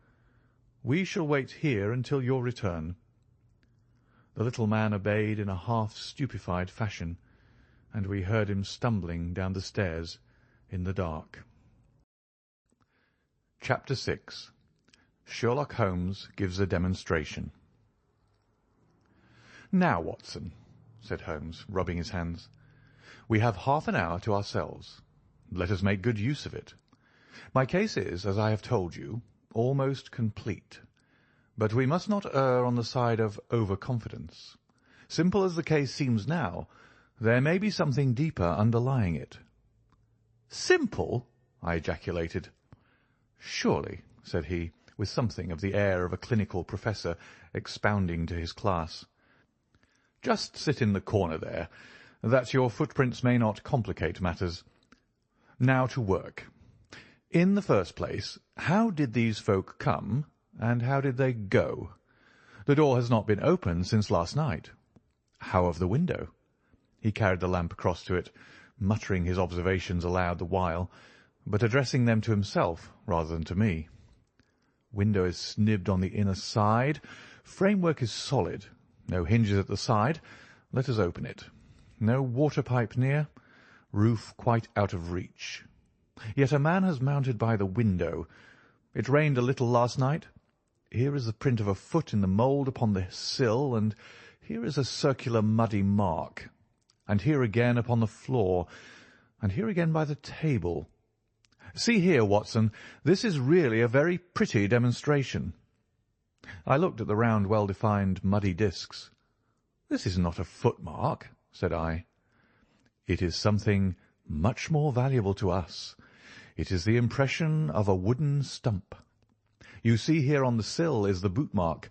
We shall wait here until your return." The little man obeyed in a half-stupefied fashion, and we heard him stumbling down the stairs in the dark. Chapter 6. Sherlock Holmes gives a demonstration. "Now, Watson," said Holmes, rubbing his hands, "we have half an hour to ourselves. Let us make good use of it. My case is, as I have told you, almost complete. But we must not err on the side of over-confidence. Simple as the case seems now, there may be something deeper underlying it." "Simple!" I ejaculated. "Surely," said he, with something of the air of a clinical professor expounding to his class. "Just sit in the corner there, that your footprints may not complicate matters. Now to work. In the first place, how did these folk come, and how did they go? The door has not been opened since last night. How of the window?" He carried the lamp across to it, muttering his observations aloud the while, but addressing them to himself rather than to me. "Window is snibbed on the inner side. Framework is solid. No hinges at the side. Let us open it. No water pipe near. Roof quite out of reach. Yet a man has mounted by the window. It rained a little last night. Here is the print of a foot in the mould upon the sill, and here is a circular muddy mark, and here again upon the floor, and here again by the table. See here, Watson, this is really a very pretty demonstration." I looked at the round, well-defined, muddy discs. "This is not a footmark," said I. "It is something much more valuable to us. It is the impression of a wooden stump. You see here on the sill is the boot mark,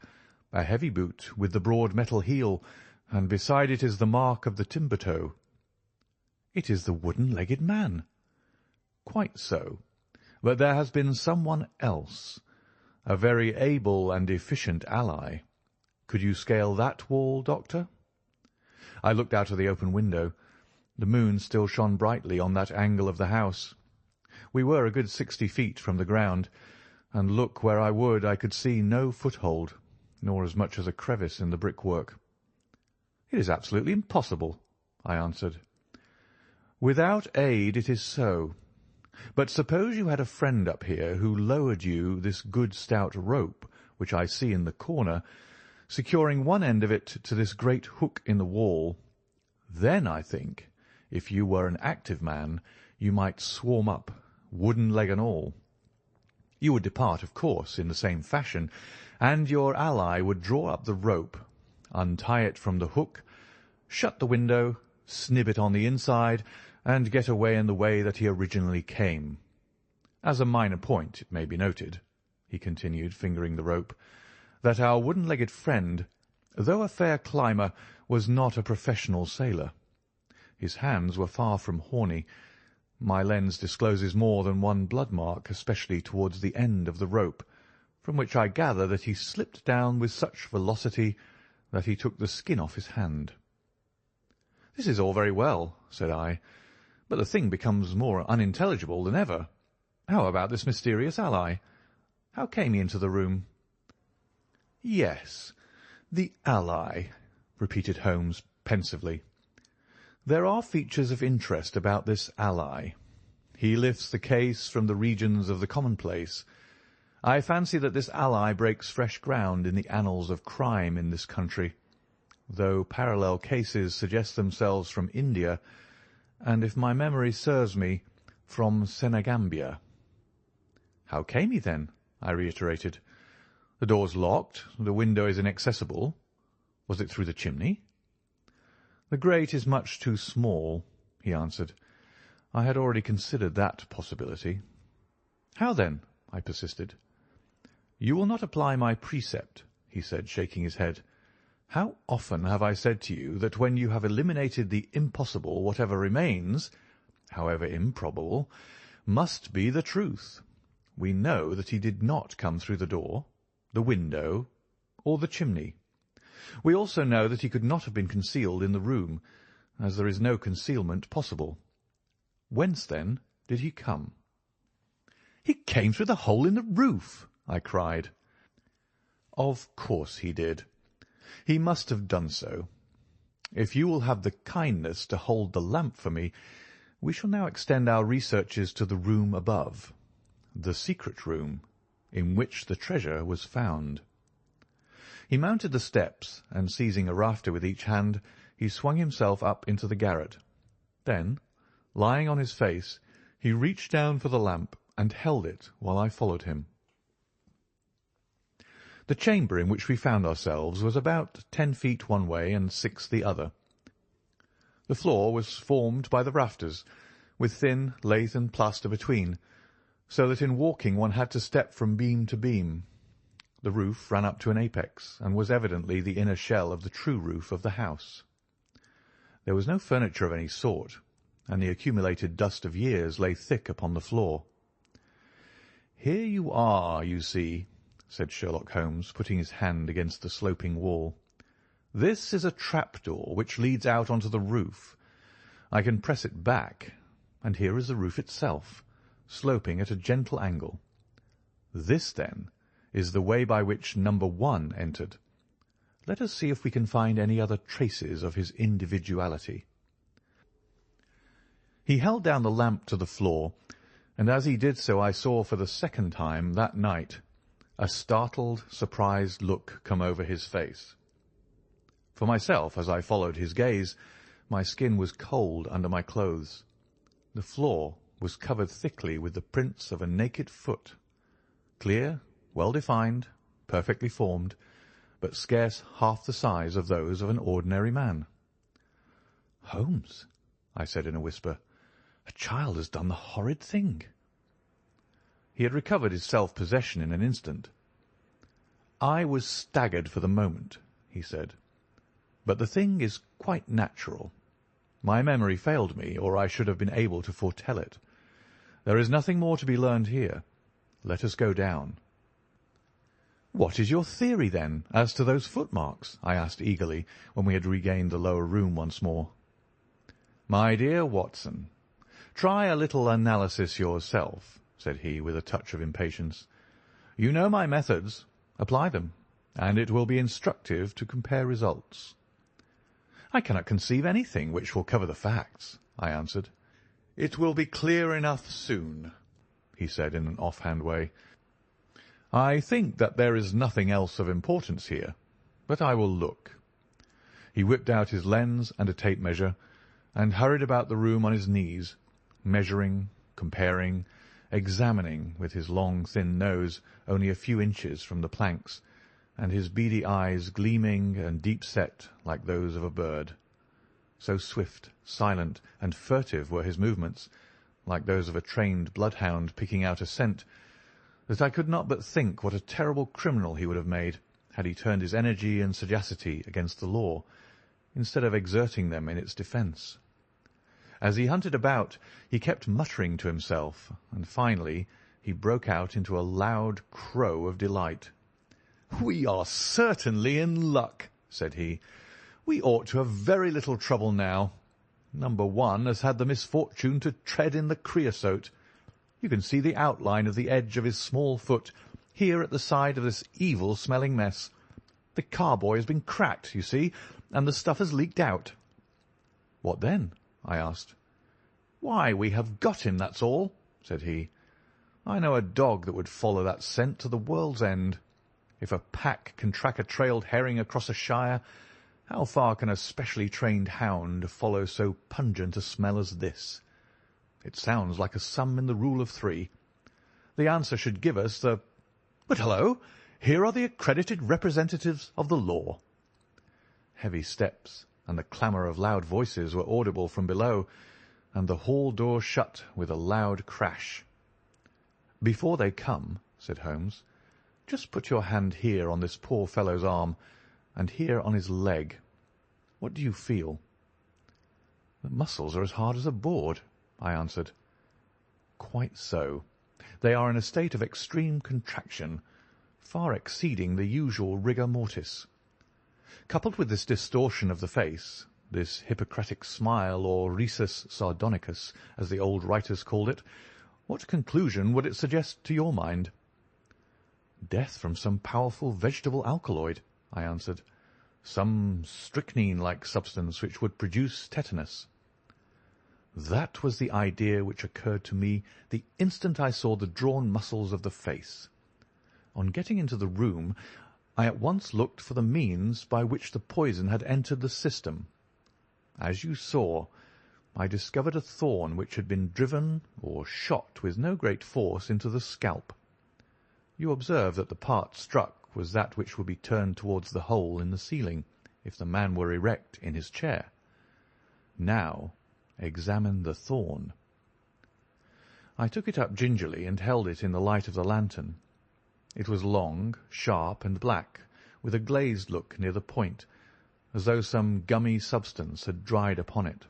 a heavy boot with the broad metal heel, and beside it is the mark of the timber toe." "It is the wooden-legged man." "Quite so. But there has been someone else, a very able and efficient ally. Could you scale that wall, Doctor?" I looked out of the open window. The moon still shone brightly on that angle of the house. We were a good 60 feet from the ground, and look where I would I could see no foothold, nor as much as a crevice in the brickwork. "It is absolutely impossible," I answered. "Without aid it is so. But suppose you had a friend up here who lowered you this good stout rope which I see in the corner, securing one end of it to this great hook in the wall. Then, I think, if you were an active man, you might swarm up, wooden leg and all. You would depart, of course, in the same fashion, and your ally would draw up the rope, untie it from the hook, shut the window, snib it on the inside, and get away in the way that he originally came. As a minor point, it may be noted," he continued, fingering the rope, "that our wooden-legged friend, though a fair climber, was not a professional sailor. His hands were far from horny. My lens discloses more than one blood mark, especially towards the end of the rope, from which I gather that he slipped down with such velocity that he took the skin off his hand." "This is all very well," said I, "but the thing becomes more unintelligible than ever. How about this mysterious ally? How came he into the room?" "Yes, the ally," repeated Holmes pensively. "There are features of interest about this ally. He lifts the case from the regions of the commonplace. I fancy that this ally breaks fresh ground in the annals of crime in this country, though parallel cases suggest themselves from India, and, if my memory serves me, from Senegambia." "How came he, then?" I reiterated. "The door's locked, the window is inaccessible. Was it through the chimney?" "The grate is much too small," he answered. "I had already considered that possibility." "How then?" I persisted. "You will not apply my precept," he said, shaking his head. "How often have I said to you that when you have eliminated the impossible, whatever remains, however improbable, must be the truth. We know that he did not come through the door, the window, or the chimney. We also know that he could not have been concealed in the room, as there is no concealment possible. Whence, then, did he come?" "He came through the hole in the roof," I cried. "Of course he did. He must have done so. If you will have the kindness to hold the lamp for me, we shall now extend our researches to the room above, the secret room in which the treasure was found." He mounted the steps, and seizing a rafter with each hand, he swung himself up into the garret. Then, lying on his face, he reached down for the lamp and held it while I followed him. The chamber in which we found ourselves was about 10 feet one way and 6 the other. The floor was formed by the rafters, with thin lath and plaster between, so that in walking one had to step from beam to beam. The roof ran up to an apex, and was evidently the inner shell of the true roof of the house. There was no furniture of any sort, and the accumulated dust of years lay thick upon the floor. "Here you are, you see," said Sherlock Holmes, putting his hand against the sloping wall. "This is a trapdoor which leads out onto the roof. I can press it back, and here is the roof itself, sloping at a gentle angle. This, then, is the way by which number 1 entered. Let us see if we can find any other traces of his individuality." He held down the lamp to the floor, and as he did so I saw for the second time that night a startled, surprised look come over his face. For myself, as I followed his gaze, my skin was cold under my clothes. The floor was covered thickly with the prints of a naked foot, clear, well-defined, perfectly formed, but scarce half the size of those of an ordinary man. "Holmes," I said in a whisper, "a child has done the horrid thing." He had recovered his self-possession in an instant. "I was staggered for the moment," he said, "but the thing is quite natural. My memory failed me, or I should have been able to foretell it. There is nothing more to be learned here. Let us go down." "What is your theory, then, as to those footmarks?" I asked eagerly, when we had regained the lower room once more. "My dear Watson, try a little analysis yourself," said he, with a touch of impatience. "You know my methods. Apply them, and it will be instructive to compare results." "I cannot conceive anything which will cover the facts," I answered. "It will be clear enough soon," he said in an offhand way. "I think that there is nothing else of importance here, but I will look." He whipped out his lens and a tape measure, and hurried about the room on his knees, measuring, comparing, examining, with his long, thin nose only a few inches from the planks, and his beady eyes gleaming and deep-set like those of a bird. So swift, silent, and furtive were his movements, like those of a trained bloodhound picking out a scent, that I could not but think what a terrible criminal he would have made had he turned his energy and sagacity against the law, instead of exerting them in its defence. As he hunted about, he kept muttering to himself, and finally he broke out into a loud crow of delight. "We are certainly in luck," said he. "We ought to have very little trouble now. Number 1 has had the misfortune to tread in the creosote. You can see the outline of the edge of his small foot here at the side of this evil-smelling mess. The carboy has been cracked, you see, and the stuff has leaked out." "What then?" I asked. "Why, we have got him, that's all," said he. "I know a dog that would follow that scent to the world's end. If a pack can track a trailed herring across a shire, how far can a specially trained hound follow so pungent a smell as this? It sounds like a sum in the rule of 3. The answer should give us the— But hullo! Here are the accredited representatives of the law." Heavy steps and the clamour of loud voices were audible from below, and the hall door shut with a loud crash. "Before they come," said Holmes, "just put your hand here on this poor fellow's arm, and here on his leg. What do you feel?" "The muscles are as hard as a board," I answered. "Quite so. They are in a state of extreme contraction, far exceeding the usual rigor mortis. Coupled with this distortion of the face, this Hippocratic smile, or rhesus sardonicus, as the old writers called it, What conclusion would it suggest to your mind?" "Death from some powerful vegetable alkaloid," I answered. "Some strychnine-like substance which would produce tetanus." That was the idea which occurred to me the instant I saw the drawn muscles of the face. On getting into the room, I at once looked for the means by which the poison had entered the system. As you saw, I discovered a thorn which had been driven or shot with no great force into the scalp. You observe that the part struck was that which would be turned towards the hole in the ceiling if the man were erect in his chair. Now examine the thorn." I took it up gingerly and held it in the light of the lantern. It was long, sharp, and black, with a glazed look near the point, as though some gummy substance had dried upon it.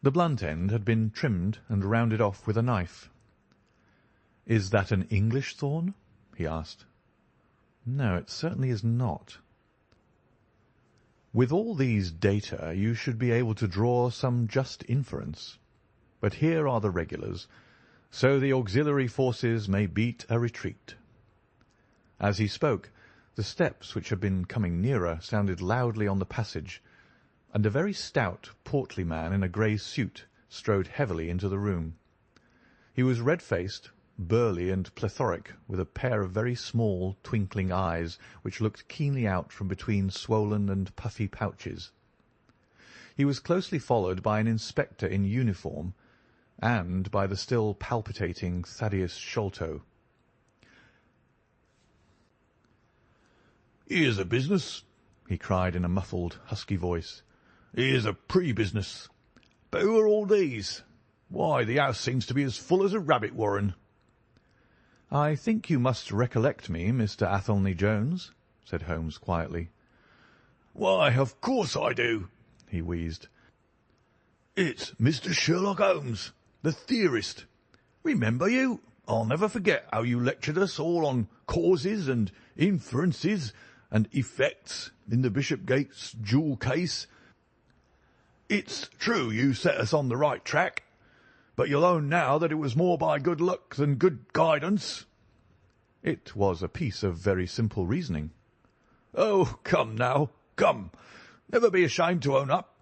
The blunt end had been trimmed and rounded off with a knife. "Is that an English thorn?" he asked. "No, it certainly is not." With all these data you should be able to draw some just inference. But here are the regulars, so the auxiliary forces may beat a retreat. As he spoke, the steps which had been coming nearer sounded loudly on the passage, and a very stout, portly man in a grey suit strode heavily into the room. He was red-faced, burly, and plethoric, with a pair of very small, twinkling eyes which looked keenly out from between swollen and puffy pouches. He was closely followed by an inspector in uniform and by the still palpitating Thaddeus Sholto. "Here's a business," he cried in a muffled, husky voice. "Here's a pretty business. But who are all these? Why, the house seems to be as full as a rabbit warren." "I think you must recollect me, Mr. Athelney Jones," said Holmes quietly. "Why, of course I do," he wheezed. "It's Mr. Sherlock Holmes, the theorist. Remember you? I'll never forget how you lectured us all on causes and inferences and effects in the Bishopgate's jewel case. It's true you set us on the right track, but you'll own now that it was more by good luck than good guidance." "It was a piece of very simple reasoning." "Oh, come now, come. Never be ashamed to own up.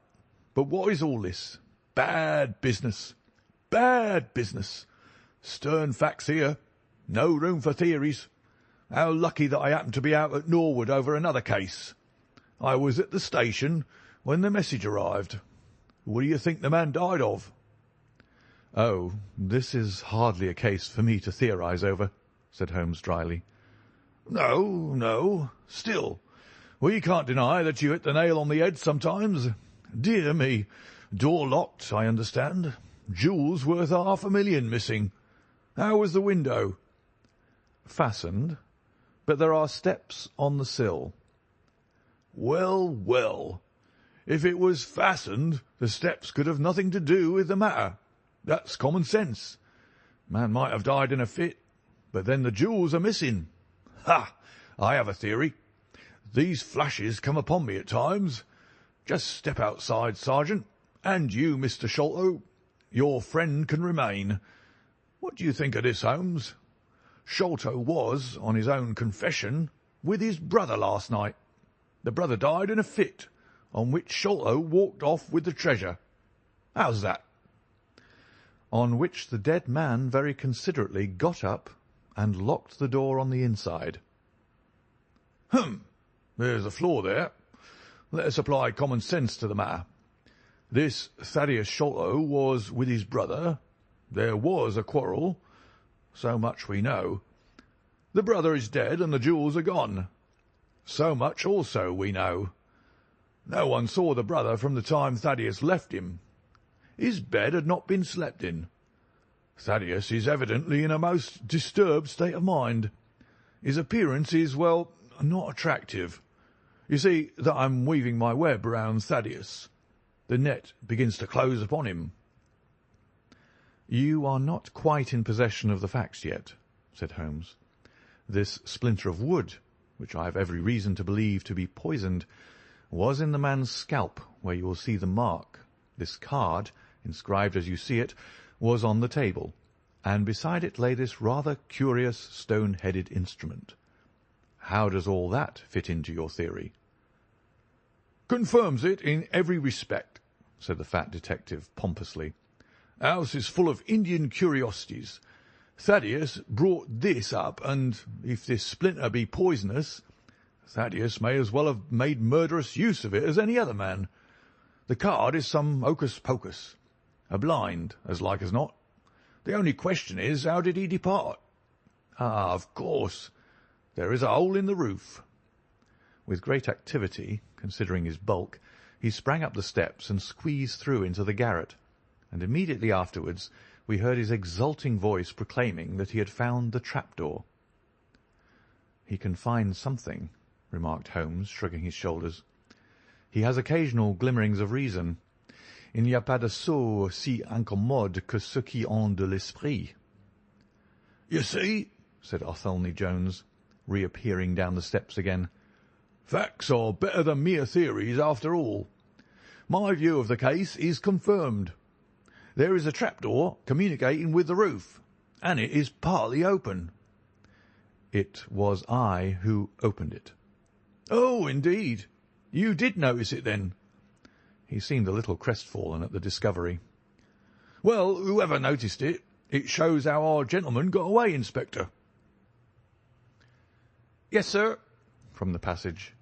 But what is all this? Bad business. Bad business. Stern facts here. No room for theories. How lucky that I happened to be out at Norwood over another case. I was at the station when the message arrived. What do you think the man died of?" "Oh, this is hardly a case for me to theorise over," said Holmes dryly. "No, no. Still, we can't deny that you hit the nail on the head sometimes. Dear me. Door locked, I understand. Jewels worth $500,000 missing. How was the window?" "Fastened, but there are steps on the sill." "Well, well. If it was fastened, the steps could have nothing to do with the matter. That's common sense. Man might have died in a fit, but then the jewels are missing. Ha! I have a theory. These flashes come upon me at times. Just step outside, Sergeant, and you, Mr. Sholto, your friend can remain. What do you think of this, Holmes? Sholto was, on his own confession, with his brother last night. The brother died in a fit, on which Sholto walked off with the treasure. How's that?" On which the dead man very considerately got up and locked the door on the inside. There's a flaw there. Let us apply common sense to the matter. This Thaddeus Sholto was with his brother. There was a quarrel. So much we know. The brother is dead and the jewels are gone. So much also we know. No one saw the brother from the time Thaddeus left him. His bed had not been slept in. Thaddeus is evidently in a most disturbed state of mind. His appearance is, well, not attractive. You see that I'm weaving my web round Thaddeus. The net begins to close upon him." "You are not quite in possession of the facts yet," said Holmes. "This splinter of wood, which I have every reason to believe to be poisoned, was in the man's scalp, where you will see the mark. This card, inscribed as you see it, was on the table, and beside it lay this rather curious stone-headed instrument. How does all that fit into your theory?" "Confirms it in every respect," said the fat detective pompously. "House is full of Indian curiosities. Thaddeus brought this up, and if this splinter be poisonous, Thaddeus may as well have made murderous use of it as any other man. The card is some hocus-pocus. A blind, as like as not. The only question is, how did he depart? Ah, of course. There is a hole in the roof." With great activity, considering his bulk, he sprang up the steps and squeezed through into the garret, and immediately afterwards we heard his exulting voice proclaiming that he had found the trapdoor. "He can find something," remarked Holmes, shrugging his shoulders. "He has occasional glimmerings of reason. Il n'y a pas de sots si incommode que ceux qui ont de l'esprit." "You see," said Athelney Jones, reappearing down the steps again, "facts are better than mere theories after all. My view of the case is confirmed. There is a trapdoor communicating with the roof, and it is partly open." "It was I who opened it." "Oh, indeed. You did notice it, then?" He seemed a little crestfallen at the discovery. "Well, whoever noticed it, it shows how our gentleman got away, Inspector." "Yes, sir," from the passage.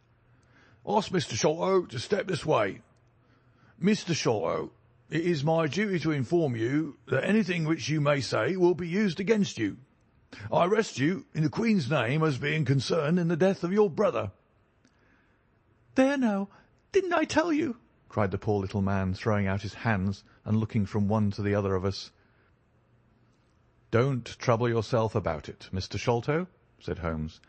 "Ask Mr. Sholto to step this way. Mr. Sholto, it is my duty to inform you that anything which you may say will be used against you. I arrest you in the Queen's name as being concerned in the death of your brother." "There now, didn't I tell you?" cried the poor little man, throwing out his hands and looking from one to the other of us. "Don't trouble yourself about it, Mr. Sholto," said Holmes.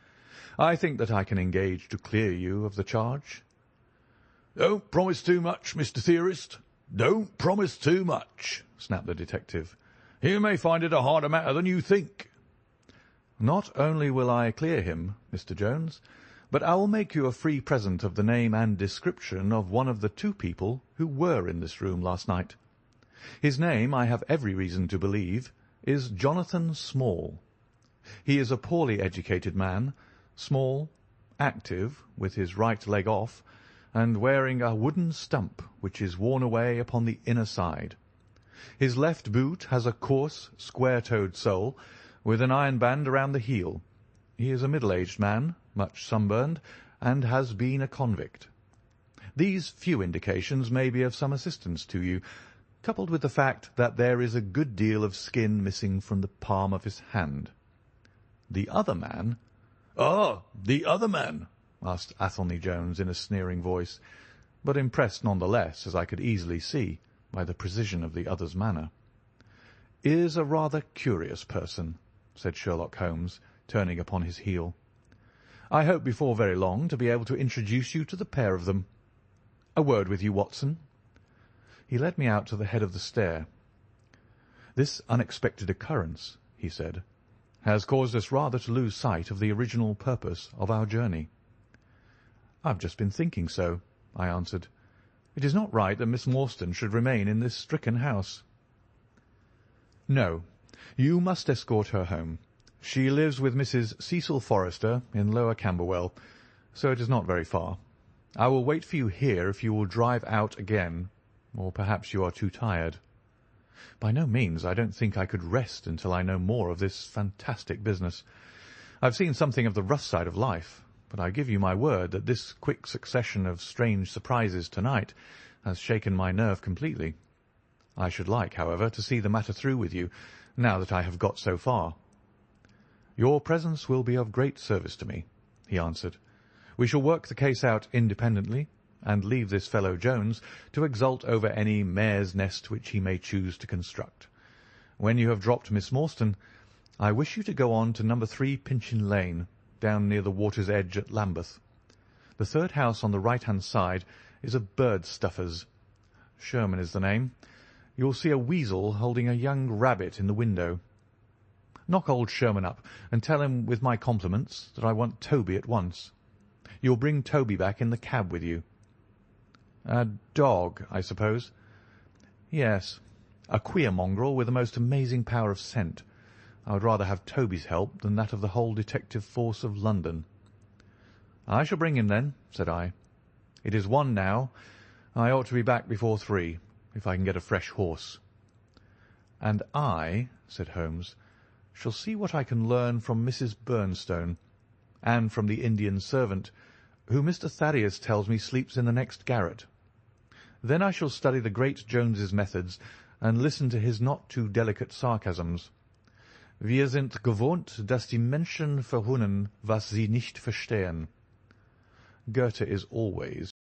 "I think that I can engage to clear you of the charge." "Don't promise too much, Mr. Theorist. Don't promise too much," snapped the detective. "You may find it a harder matter than you think." "Not only will I clear him, Mr. Jones, but I will make you a free present of the name and description of one of the two people who were in this room last night. His name, I have every reason to believe, is Jonathan Small. He is a poorly educated man, small, active, with his right leg off, and wearing a wooden stump which is worn away upon the inner side. His left boot has a coarse, square-toed sole, with an iron band around the heel. He is a middle-aged man, much sunburned, and has been a convict. These few indications may be of some assistance to you, coupled with the fact that there is a good deal of skin missing from the palm of his hand. The other man—" "Ah, the other man?" asked Athelney Jones in a sneering voice, but impressed none the less, as I could easily see, by the precision of the other's manner. "Is a rather curious person," said Sherlock Holmes, turning upon his heel. "I hope before very long to be able to introduce you to the pair of them. A word with you, Watson." He led me out to the head of the stair. "This unexpected occurrence," he said, "has caused us rather to lose sight of the original purpose of our journey." "I've just been thinking so," I answered. "It is not right that Miss Morstan should remain in this stricken house." "No, you must escort her home. She lives with Mrs. Cecil Forrester in Lower Camberwell, so it is not very far. I will wait for you here if you will drive out again, or perhaps you are too tired." "By no means. I don't think I could rest until I know more of this fantastic business. I've seen something of the rough side of life, but I give you my word that this quick succession of strange surprises to-night has shaken my nerve completely. I should like, however, to see the matter through with you, now that I have got so far." "Your presence will be of great service to me," he answered. "We shall work the case out independently, and leave this fellow Jones to exult over any mare's nest which he may choose to construct. When you have dropped Miss Morstan, I wish you to go on to No. 3 Pinchin Lane, down near the water's edge at Lambeth. The third house on the right-hand side is a bird stuffer's. Sherman is the name. You will see a weasel holding a young rabbit in the window. Knock old Sherman up and tell him, with my compliments, that I want Toby at once. You will bring Toby back in the cab with you." "A dog, I suppose?" "Yes. A queer mongrel with a most amazing power of scent. I would rather have Toby's help than that of the whole detective force of London." "I shall bring him then," said I. "It is 1 now. I ought to be back before 3, if I can get a fresh horse." "And I," said Holmes, "shall see what I can learn from Mrs. Bernstone, and from the Indian servant, who Mr. Thaddeus tells me sleeps in the next garret. Then I shall study the great Jones's methods, and listen to his not too delicate sarcasms. Wir sind gewohnt, dass die Menschen verhunnen, was sie nicht verstehen. Goethe is always